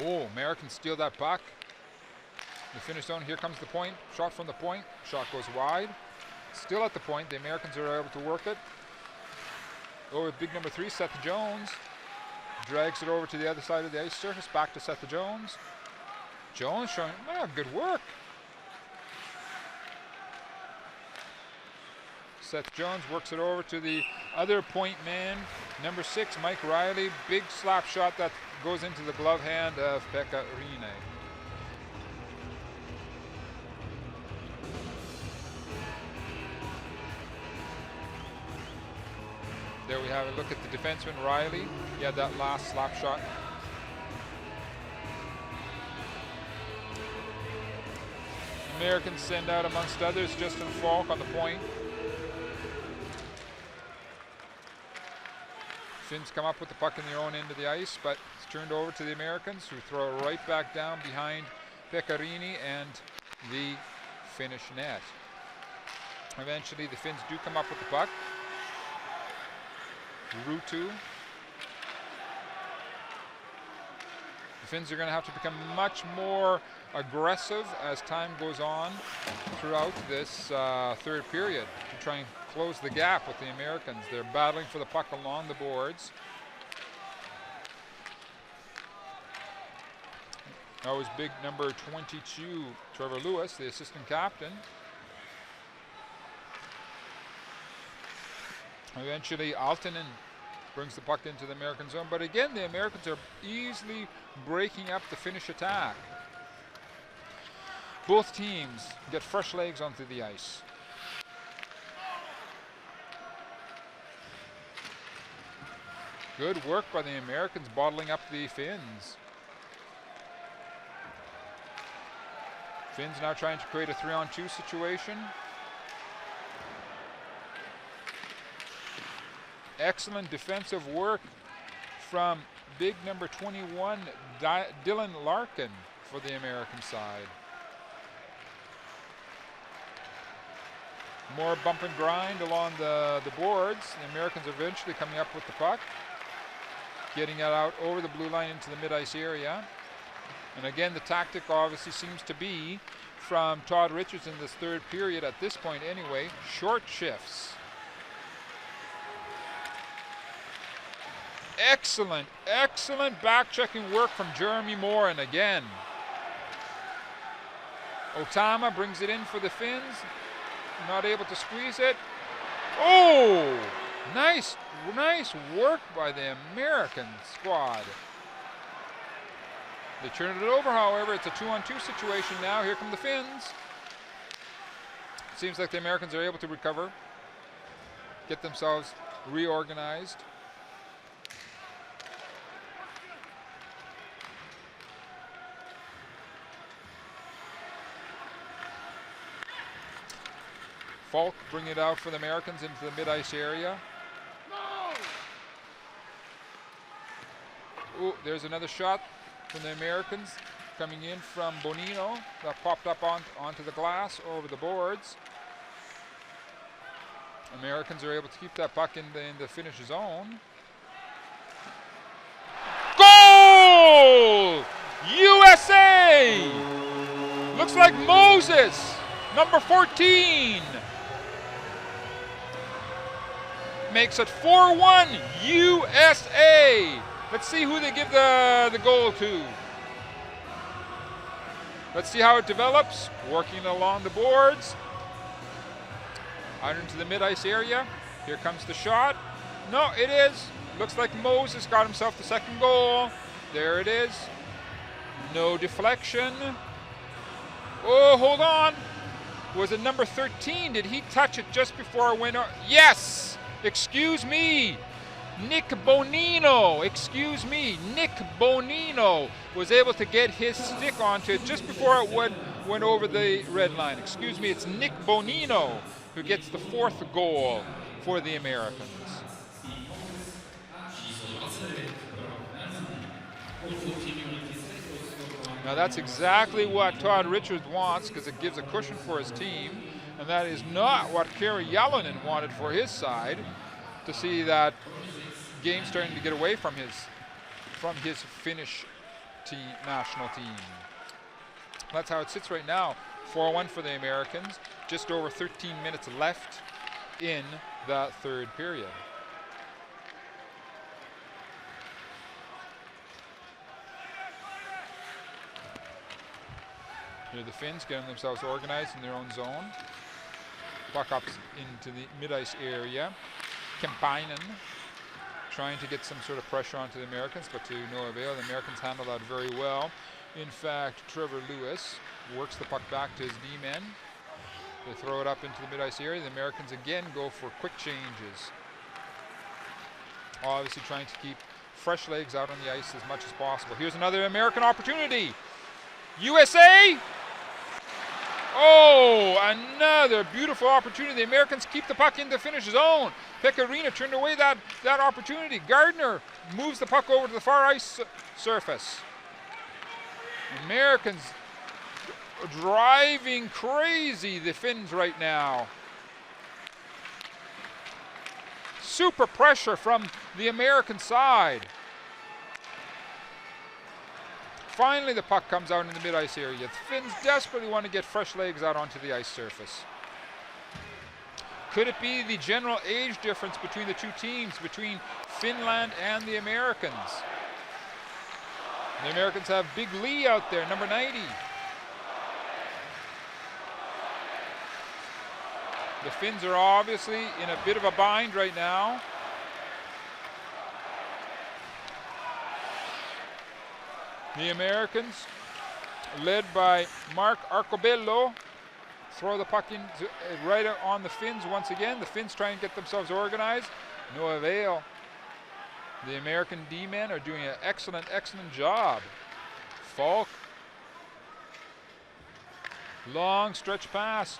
Oh, Americans steal that puck. The Finnish zone, here comes the point. Shot from the point. Shot goes wide. Still at the point. The Americans are able to work it. Over with big number 3, Seth Jones. Drags it over to the other side of the ice surface. Back to Seth Jones. Jones showing good work. Seth Jones works it over to the other point man, number 6, Mike Riley. Big slap shot that goes into the glove hand of Pekkarinen. There we have a look at the defenseman Riley. He had that last slap shot. Americans send out, amongst others, Justin Falk on the point. Finns come up with the puck in their own end of the ice, but it's turned over to the Americans, who throw it right back down behind Pekkarini and the Finnish net. Eventually the Finns do come up with the puck. Ruutu. The Finns are going to have to become much more aggressive as time goes on throughout this third period to try and close the gap with the Americans. They're battling for the puck along the boards. That was big number 22, Trevor Lewis, the assistant captain. Eventually Aaltonen brings the puck into the American zone, but again the Americans are easily breaking up the Finnish attack. Both teams get fresh legs onto the ice. Good work by the Americans bottling up the Finns. Finns now trying to create a 3-on-2 situation. Excellent defensive work from big number 21, Dylan Larkin for the American side. More bump and grind along the boards. The Americans are eventually coming up with the puck, getting it out over the blue line into the mid-ice area. And again, the tactic obviously seems to be from Todd Richards in this third period, at this point anyway, short shifts. Excellent, excellent back-checking work from Jeremy Moore, and again, Otama brings it in for the Finns, not able to squeeze it. Oh, nice work by the American squad. They turn it over, however. It's a 2-on-2 situation now. Here come the Finns. Seems like the Americans are able to recover. get themselves reorganized. Falk bring it out for the Americans into the mid-ice area. Oh, there's another shot from the Americans coming in from Bonino. That popped up onto the glass over the boards. Americans are able to keep that puck in the Finnish zone. Goal! USA! Looks like Moses, number 14. Makes it 4-1 USA. Let's see who they give the goal to. Let's see how it develops. Working along the boards. Out into the mid-ice area. Here comes the shot. No, it is. Looks like Moses got himself the second goal. There it is. No deflection. Oh, hold on. Was it number 13? Did he touch it just before it went out? Yes! Excuse me. Nick Bonino, excuse me. Nick Bonino was able to get his stick onto it just before it went over the red line. Excuse me, it's Nick Bonino who gets the fourth goal for the Americans. Now that's exactly what Todd Richards wants, because it gives a cushion for his team, and that is not what Kari Jalonen wanted for his side, to see that game starting to get away from his Finnish national team. That's how it sits right now. 4-1 for the Americans. Just over 13 minutes left in the third period. Here the Finns getting themselves organized in their own zone. Puck up into the mid-ice area. Kemppainen trying to get some sort of pressure onto the Americans, but to no avail. The Americans handle that very well. In fact, Trevor Lewis works the puck back to his D-men. They throw it up into the mid-ice area. The Americans again go for quick changes. Obviously trying to keep fresh legs out on the ice as much as possible. Here's another American opportunity. USA! Oh, another beautiful opportunity. The Americans keep the puck in the Finnish zone. Pecorino turned away that opportunity. Gardner moves the puck over to the far ice surface. Americans driving crazy the Finns right now. Super pressure from the American side. Finally, the puck comes out in the mid-ice area. The Finns desperately want to get fresh legs out onto the ice surface. Could it be the general age difference between the two teams, between Finland and the Americans? The Americans have Big Lee out there, number 90. The Finns are obviously in a bit of a bind right now. The Americans, led by Mark Arcobello, throw the puck in right on the Finns once again. The Finns try and get themselves organized. No avail. The American D-men are doing an excellent, excellent job. Falk. Long stretch pass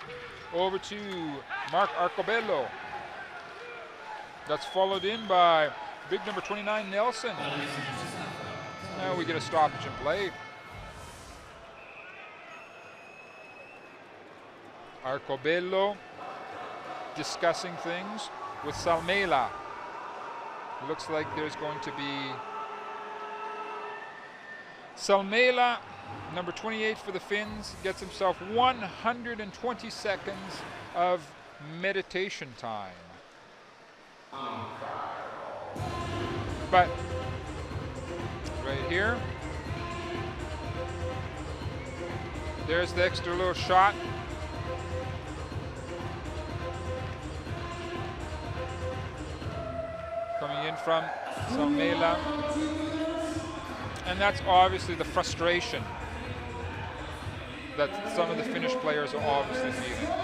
over to Mark Arcobello. That's followed in by big number 29, Nelson. Now we get a stoppage in play. Arcobello discussing things with Salmela. Looks like there's going to be Salmela, number 28 for the Finns, gets himself 120 seconds of meditation time. But right here, there's the extra little shot. Coming in from Salmela. And that's obviously the frustration that some of the Finnish players are obviously feeling.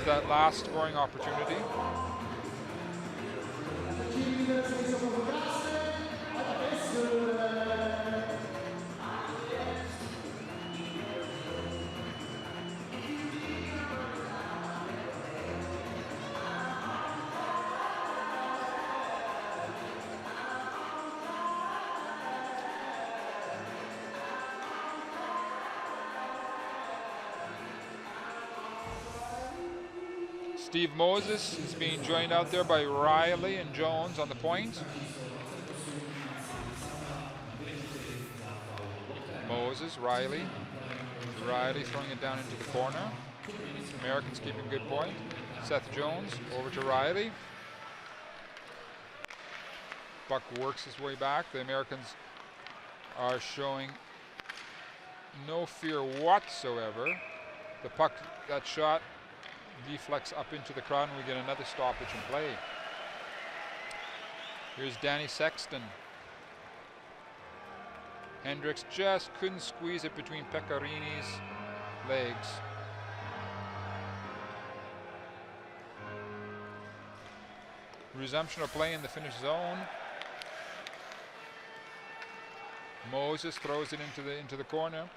that last scoring opportunity. Steve Moses is being joined out there by Riley and Jones on the point. Moses, Riley throwing it down into the corner. Americans keeping good point. Seth Jones over to Riley. Puck works his way back. The Americans are showing no fear whatsoever. The puck, that shot, deflects up into the crowd, and we get another stoppage in play. Here's Danny Sexton. Hendricks just couldn't squeeze it between Pecorini's legs. Resumption of play in the Finnish zone. Moses throws it into the corner.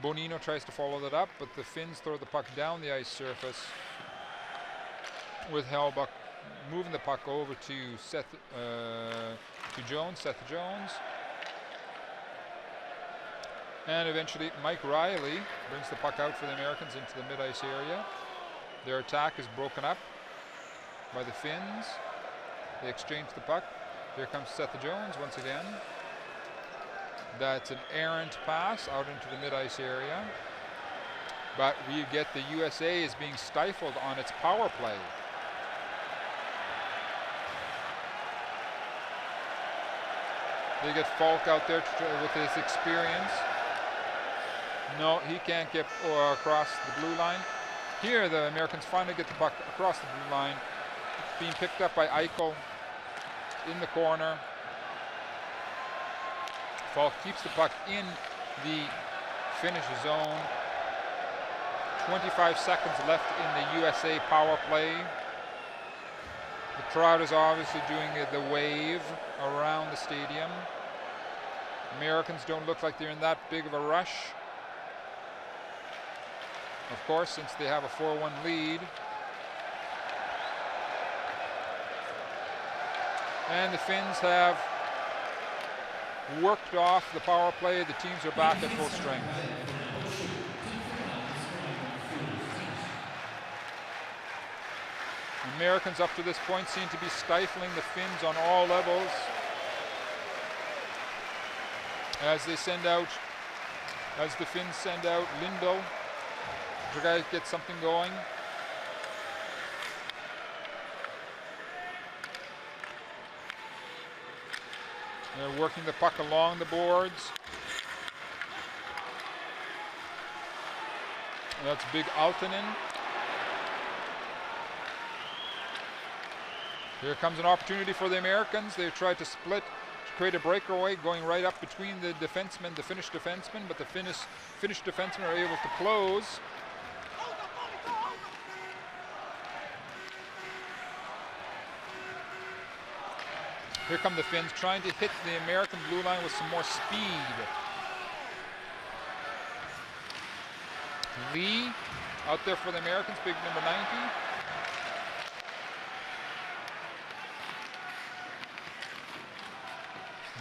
Bonino tries to follow that up, but the Finns throw the puck down the ice surface, with Hellbuck moving the puck over to Seth Jones. And eventually Mike Riley brings the puck out for the Americans into the mid-ice area. Their attack is broken up by the Finns. They exchange the puck. Here comes Seth Jones once again. That's an errant pass out into the mid-ice area. But we get the USA is being stifled on its power play. They get Falk out there with his experience. No, he can't get across the blue line. Here the Americans finally get the puck across the blue line. Being picked up by Eichel in the corner. Falk keeps the puck in the Finnish zone. 25 seconds left in the USA power play. The crowd is obviously doing the wave around the stadium. Americans don't look like they're in that big of a rush. Of course, since they have a 4-1 lead. And the Finns have worked off the power play. The teams are back at full strength. Americans up to this point seem to be stifling the Finns on all levels as the Finns send out Lindell to try to get something going. They're working the puck along the boards. That's big Aaltonen. Here comes an opportunity for the Americans. They tried to split to create a breakaway going right up between the defensemen, the Finnish defensemen, but the Finnish defensemen are able to close. Here come the Finns trying to hit the American blue line with some more speed. Lee out there for the Americans, big number 90.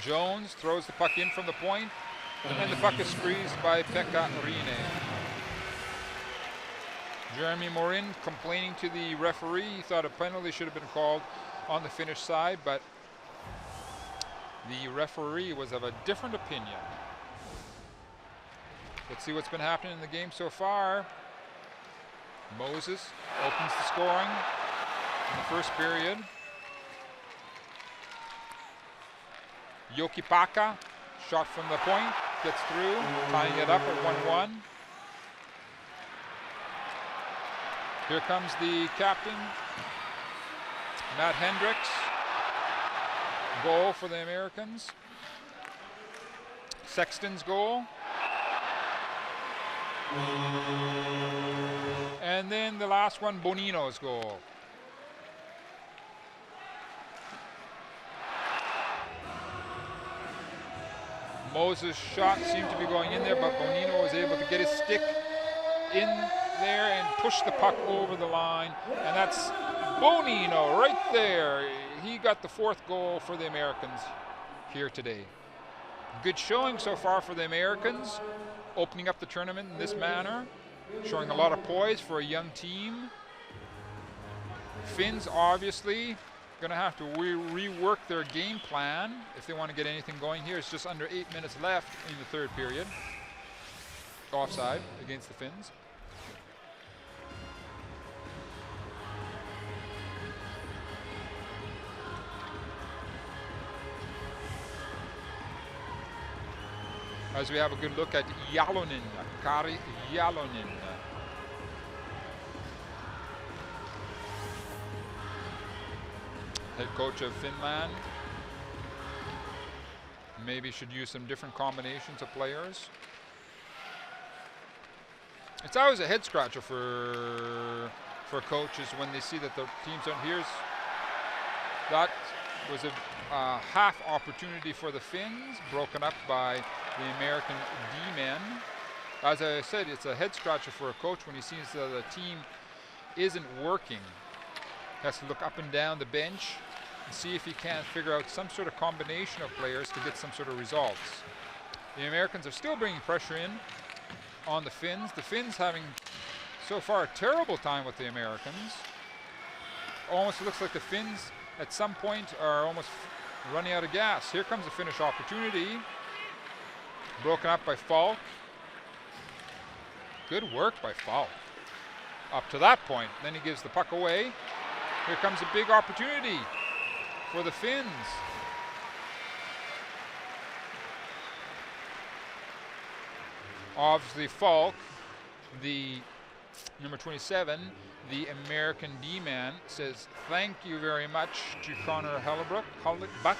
Jones throws the puck in from the point, and the puck is squeezed by Pekka Rinne. Jeremy Morin complaining to the referee. He thought a penalty should have been called on the Finnish side, but the referee was of a different opinion. Let's see what's been happening in the game so far. Moses opens the scoring in the first period. Jokipaka, shot from the point, gets through, tying it up at 1-1. Here comes the captain, Matt Hendricks. Goal for the Americans. Sexton's goal. And And then the last one, Bonino's goal. Moses' shot seemed to be going in there, but Bonino was able to get his stick in there and push the puck over the line. And that's Bonino right there. He got the 4th goal for the Americans here today. Good showing so far for the Americans, opening up the tournament in this manner, showing a lot of poise for a young team. Finns obviously going to have to rework their game plan if they want to get anything going here. It's just under 8 minutes left in the 3rd period. Offside against the Finns. As we have a good look at Jalonen, Kari Jalonen. Head coach of Finland. Maybe should use some different combinations of players. It's always a head scratcher for coaches when they see that their teams aren't here. That was a half opportunity for the Finns, broken up by the American D-men. As I said, it's a head scratcher for a coach when he sees that the team isn't working. Has to look up and down the bench and see if he can't figure out some sort of combination of players to get some sort of results. The Americans are still bringing pressure in on the Finns. The Finns having so far a terrible time with the Americans. Almost looks like the Finns at some point are almost running out of gas. Here comes a Finnish opportunity. Broken up by Falk. Good work by Falk. Up to that point. Then he gives the puck away. Here comes a big opportunity for the Finns. Obviously Falk, the number 27, the American D-man, says thank you very much to Connor Hellebuck.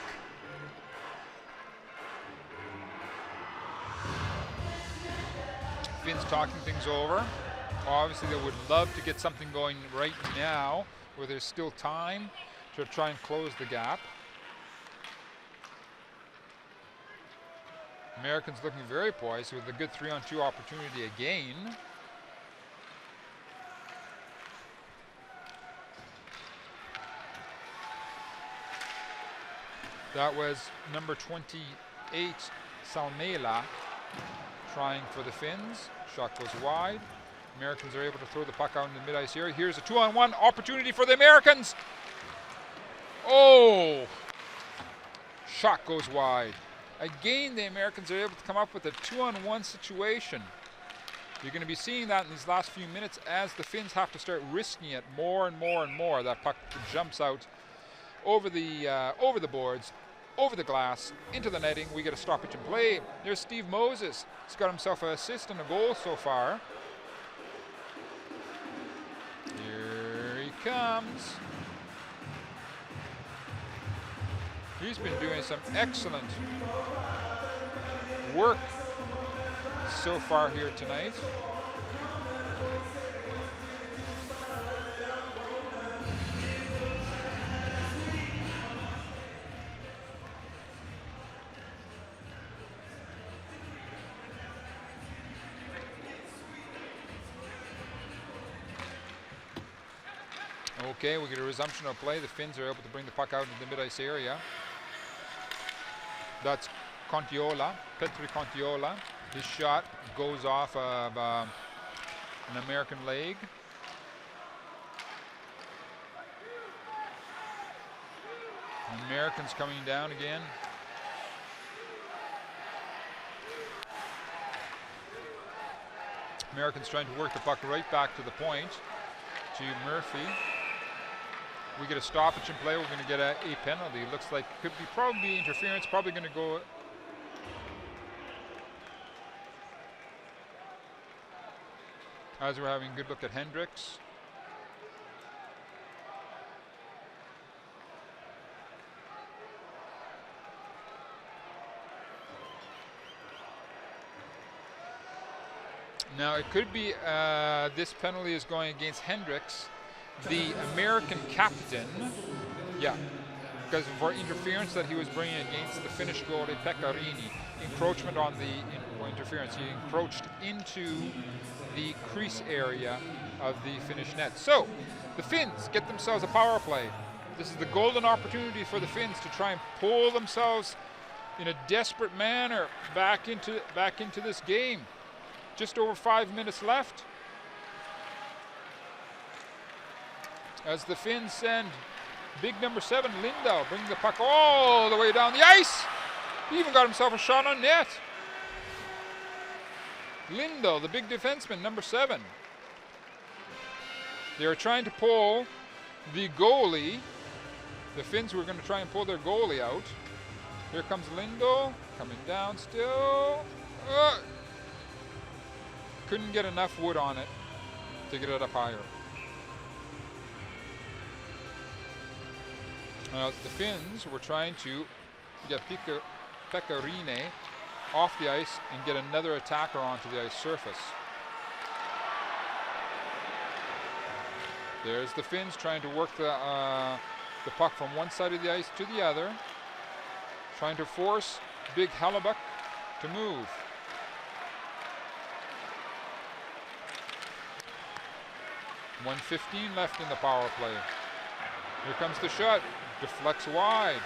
Finns talking things over. Obviously they would love to get something going right now where there's still time to try and close the gap. Americans looking very poised with a good 3-on-2 opportunity again. That was number 28, Salmela, trying for the Finns. Shot goes wide. Americans are able to throw the puck out in the mid-ice area. Here's a 2-on-1 opportunity for the Americans. Oh! Shot goes wide. Again, the Americans are able to come up with a 2-on-1 situation. You're going to be seeing that in these last few minutes as the Finns have to start risking it more and more and more. That puck jumps out over the boards, over the glass, into the netting. We get a stoppage in play. There's Steve Moses. He's got himself an assist and a goal so far. Here he comes. He's been doing some excellent work so far here tonight. Okay, we get a resumption of play. The Finns are able to bring the puck out into the mid-ice area. That's Contiola, Petri Contiola. His shot goes off of an American leg. Americans coming down again. Americans trying to work the puck right back to the point to Murphy. We get a stoppage in play. We're going to get a penalty. Looks like could be probably interference. Probably going to go. As we're having a good look at Hendricks. Now it could be this penalty is going against Hendricks, the American captain. Yeah, because for interference that he was bringing against the Finnish goalie Pekkarini. Encroachment on the interference. He encroached into the crease area of the Finnish net. So the Finns get themselves a power play. This is the golden opportunity for the Finns to try and pull themselves in a desperate manner back into this game. Just over 5 minutes left. As the Finns send big number 7, Lindau, bringing the puck all the way down the ice. He even got himself a shot on net. Lindau, the big defenseman, number 7. They are trying to pull the goalie. The Finns were going to try and pull their goalie out. Here comes Lindau, coming down still. Couldn't get enough wood on it to get it up higher. The Finns were trying to get Pekkarinen off the ice and get another attacker onto the ice surface. There's the Finns trying to work the puck from one side of the ice to the other, trying to force Big Hellebuck to move. .1:15 left in the power play. Here comes the shot. Deflects wide.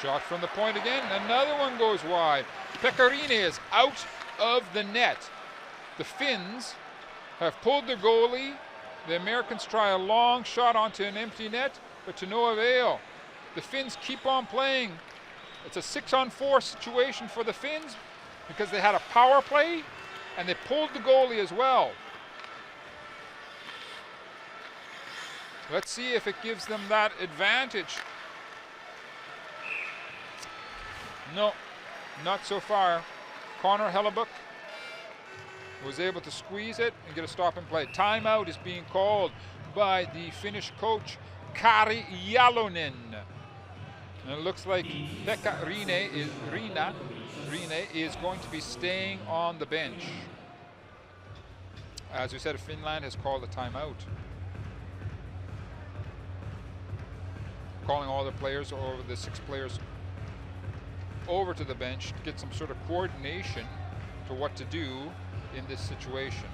Shot from the point again. Another one goes wide. Pekkarinen is out of the net. The Finns have pulled their goalie. The Americans try a long shot onto an empty net, but to no avail. The Finns keep on playing. It's a 6-on-4 situation for the Finns because they had a power play and they pulled the goalie as well. Let's see if it gives them that advantage. No, not so far. Connor Hellebuck was able to squeeze it and get a stop and play. Timeout is being called by the Finnish coach, Kari Jalonen. And it looks like Pekkarinen is going to be staying on the bench. As we said, Finland has called a timeout. Calling all the players, over the 6 players, over to the bench to get some sort of coordination to what to do in this situation.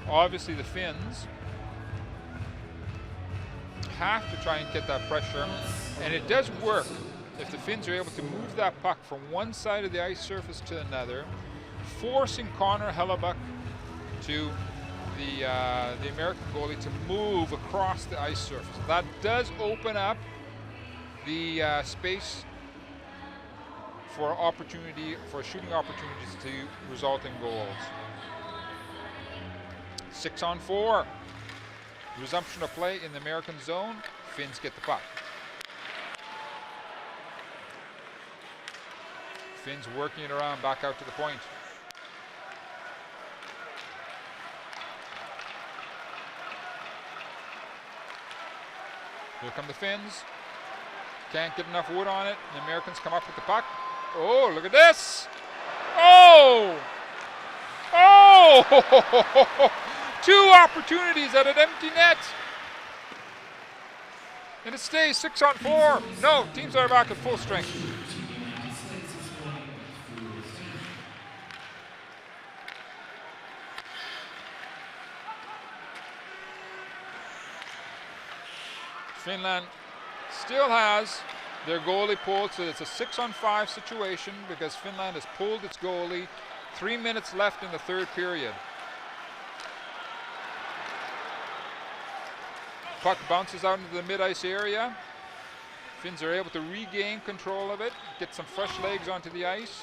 Obviously the Finns have to try and get that pressure, and it does work if the Finns are able to move that puck from one side of the ice surface to another, forcing Connor Hellebuck to the American goalie to move across the ice surface. That does open up the space for shooting opportunities to result in goals. 6-on-4. Resumption of play in the American zone. Finns get the puck. Finns working it around back out to the point. Here come the Finns. Can't get enough wood on it. The Americans come up with the puck. Oh, look at this. Oh! Oh! 2 opportunities at an empty net. And it stays 6-on-4. No, teams are back at full strength. Finland still has their goalie pulled, so it's a 6-on-5 situation because Finland has pulled its goalie. 3 minutes left in the 3rd period. Puck bounces out into the mid-ice area. Finns are able to regain control of it, get some fresh legs onto the ice.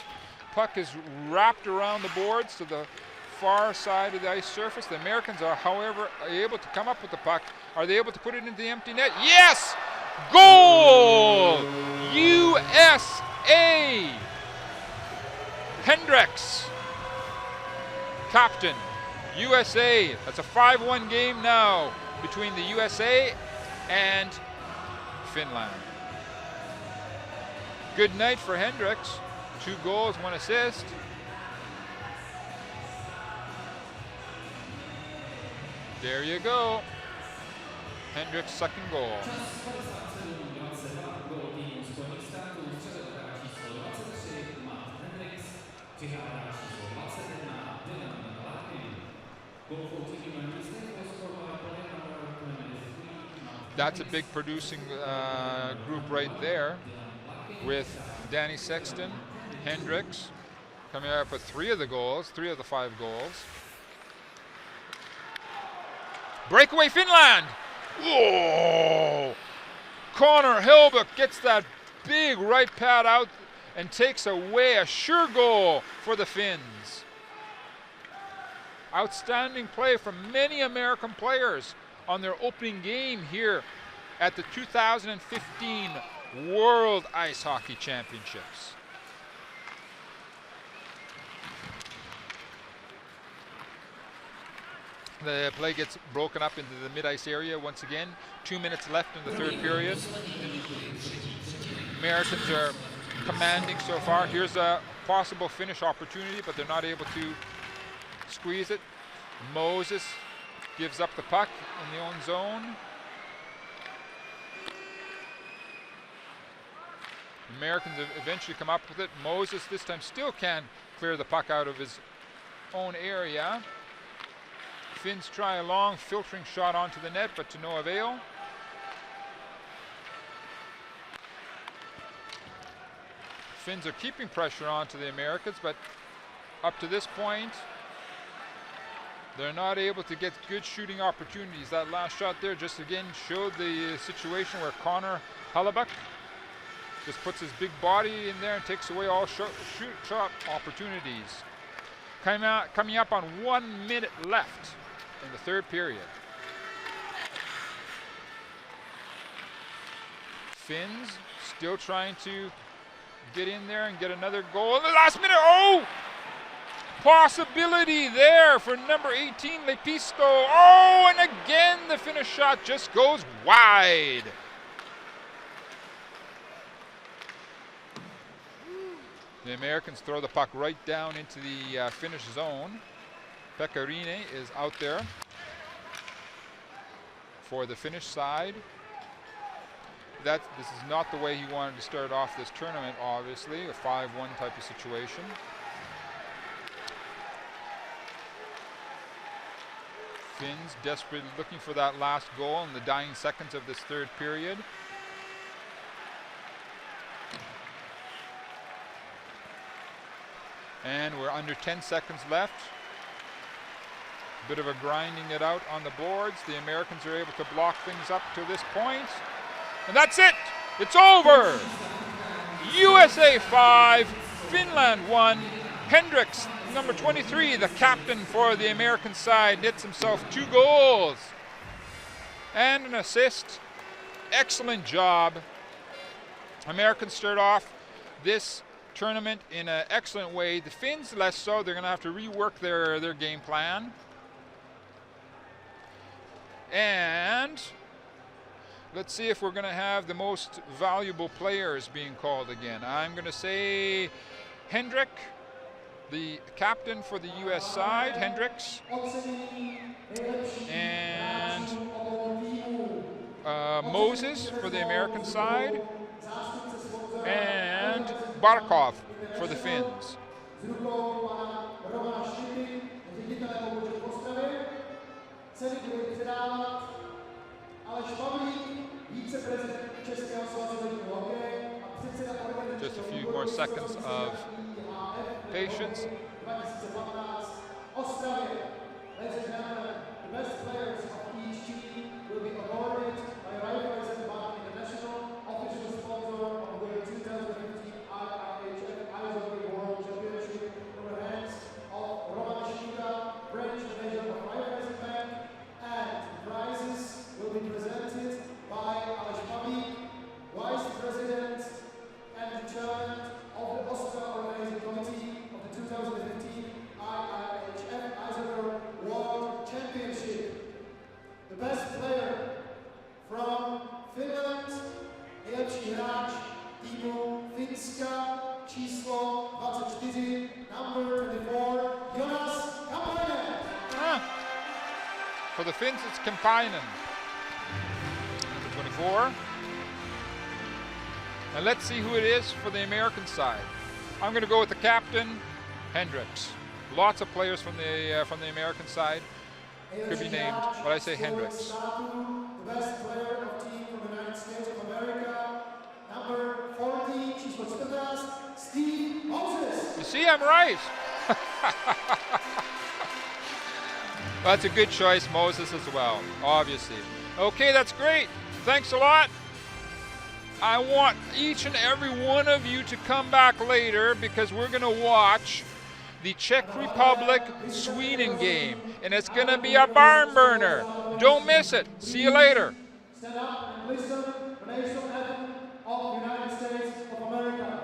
Puck is wrapped around the boards to the far side of the ice surface. The Americans are, however, able to come up with the puck. Are they able to put it into the empty net? Yes! Goal! USA! Hendricks, captain, USA. That's a 5-1 game now between the USA and Finland. Good night for Hendricks. 2 goals, 1 assist. There you go. Hendricks' second goal. That's a big producing group right there, with Danny Sexton, Hendricks coming up with 3 of the goals, 3 of the 5 goals. Breakaway Finland! Whoa! Connor Helbuk gets that big right pad out and takes away a sure goal for the Finns. Outstanding play from many American players on their opening game here at the 2015 World Ice Hockey Championships. The play gets broken up into the mid-ice area once again. 2 minutes left in the third period. Americans are commanding so far. Here's a possible finish opportunity, but they're not able to squeeze it. Moses gives up the puck in the own zone. Americans eventually come up with it. Moses this time still can't clear the puck out of his own area. Finns try a long filtering shot onto the net, but to no avail. Finns are keeping pressure onto the Americans, but up to this point, they're not able to get good shooting opportunities. That last shot there just again showed the situation where Connor Helbuk just puts his big body in there and takes away all shot opportunities. Coming up on 1 minute left in the third period. Finns still trying to get in there and get another goal in the last minute. Oh! Possibility there for number 18, Lepisto. Oh, and again the Finnish shot just goes wide. The Americans throw the puck right down into the Finnish zone. Pekarinen is out there for the Finnish side. This is not the way he wanted to start off this tournament, obviously, a 5-1 type of situation. Finns desperately looking for that last goal in the dying seconds of this third period. And we're under 10 seconds left. Bit of a grinding it out on the boards. The Americans are able to block things up to this point. And that's it. It's over. USA 5, Finland 1. Hendricks, number 23, the captain for the American side, nets himself 2 goals and an assist. Excellent job. Americans start off this tournament in an excellent way. The Finns less so. They're going to have to rework their game plan. And let's see if we're going to have the most valuable players being called again. I'm going to say Hendrick, the captain for the US side, Hendricks, and Moses for the American side, and Barkov for the Finns. Just a few more seconds of patience. Of the 2015 IIHF Eisenhower World the Finns, it's Kemppainen. Number 24. And let's see who it is for the American side. I'm going to go with the captain, Hendricks. Lots of players from the American side could be named, but I say Hendricks. The best player of team from the United States of America, number 40, číslo 14, Steve Moses. You see, I'm right. That's a good choice, Moses as well, obviously. Okay, that's great. Thanks a lot. I want each and every one of you to come back later because we're going to watch the Czech Republic-Sweden game, and it's going to be a barn burner. Don't miss it. See you later. Stand up and listen. The national anthem of the United States of America.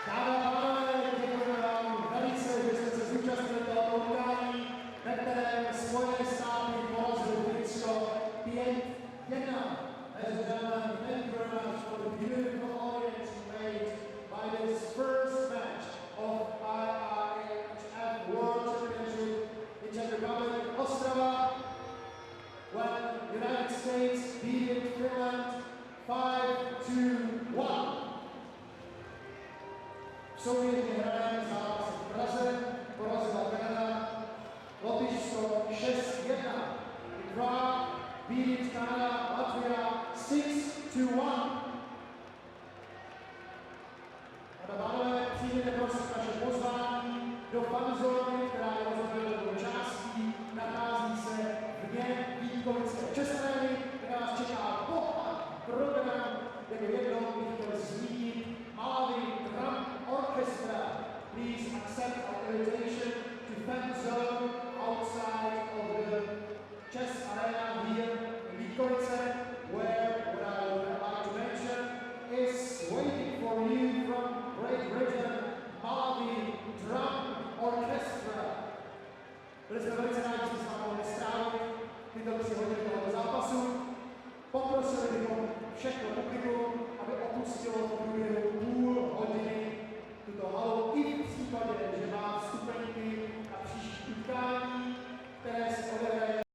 Dámy a pánové, děkujeme vám velice, že jste se zúčastnili tohoto utkání, ve kterém Spojené státy porazily Finsko 5-1. Ladies and gentlemen, thank you very much for the beautiful audience you made by this first match of IIHF World Championship in Czech Republic, Ostrava, when the United States beat Finland 5-1. Sovětně hrané zápas v Praze porazila Kanada, Lotyšsko 6-1. Prague beat Canada, Latvia 6-1. A pánové, přijměte prosím naše pozvání do fanzóny, která je rozdělena do částí, nachází se vně Vítkovické česnény, kde nás čeká bohatý program, jako jednou bych chtěl zmínit Malawi Drum Orchestra. Please accept our invitation to fan zone outside of the chess arena here in Vítkovice, where what I would like to mention is waiting for you from Great Britain, Malawi Drum Orchestra. Byli jsme velice rádi, že jsme s vámi mohli strávit tyto 3 hodiny tohoto zápasu. Poprosili bychom všechno publikum, aby opustilo v průběhu půl hodiny tuto halu i v případě, že má vstupenky na příští utkání, které se odehraje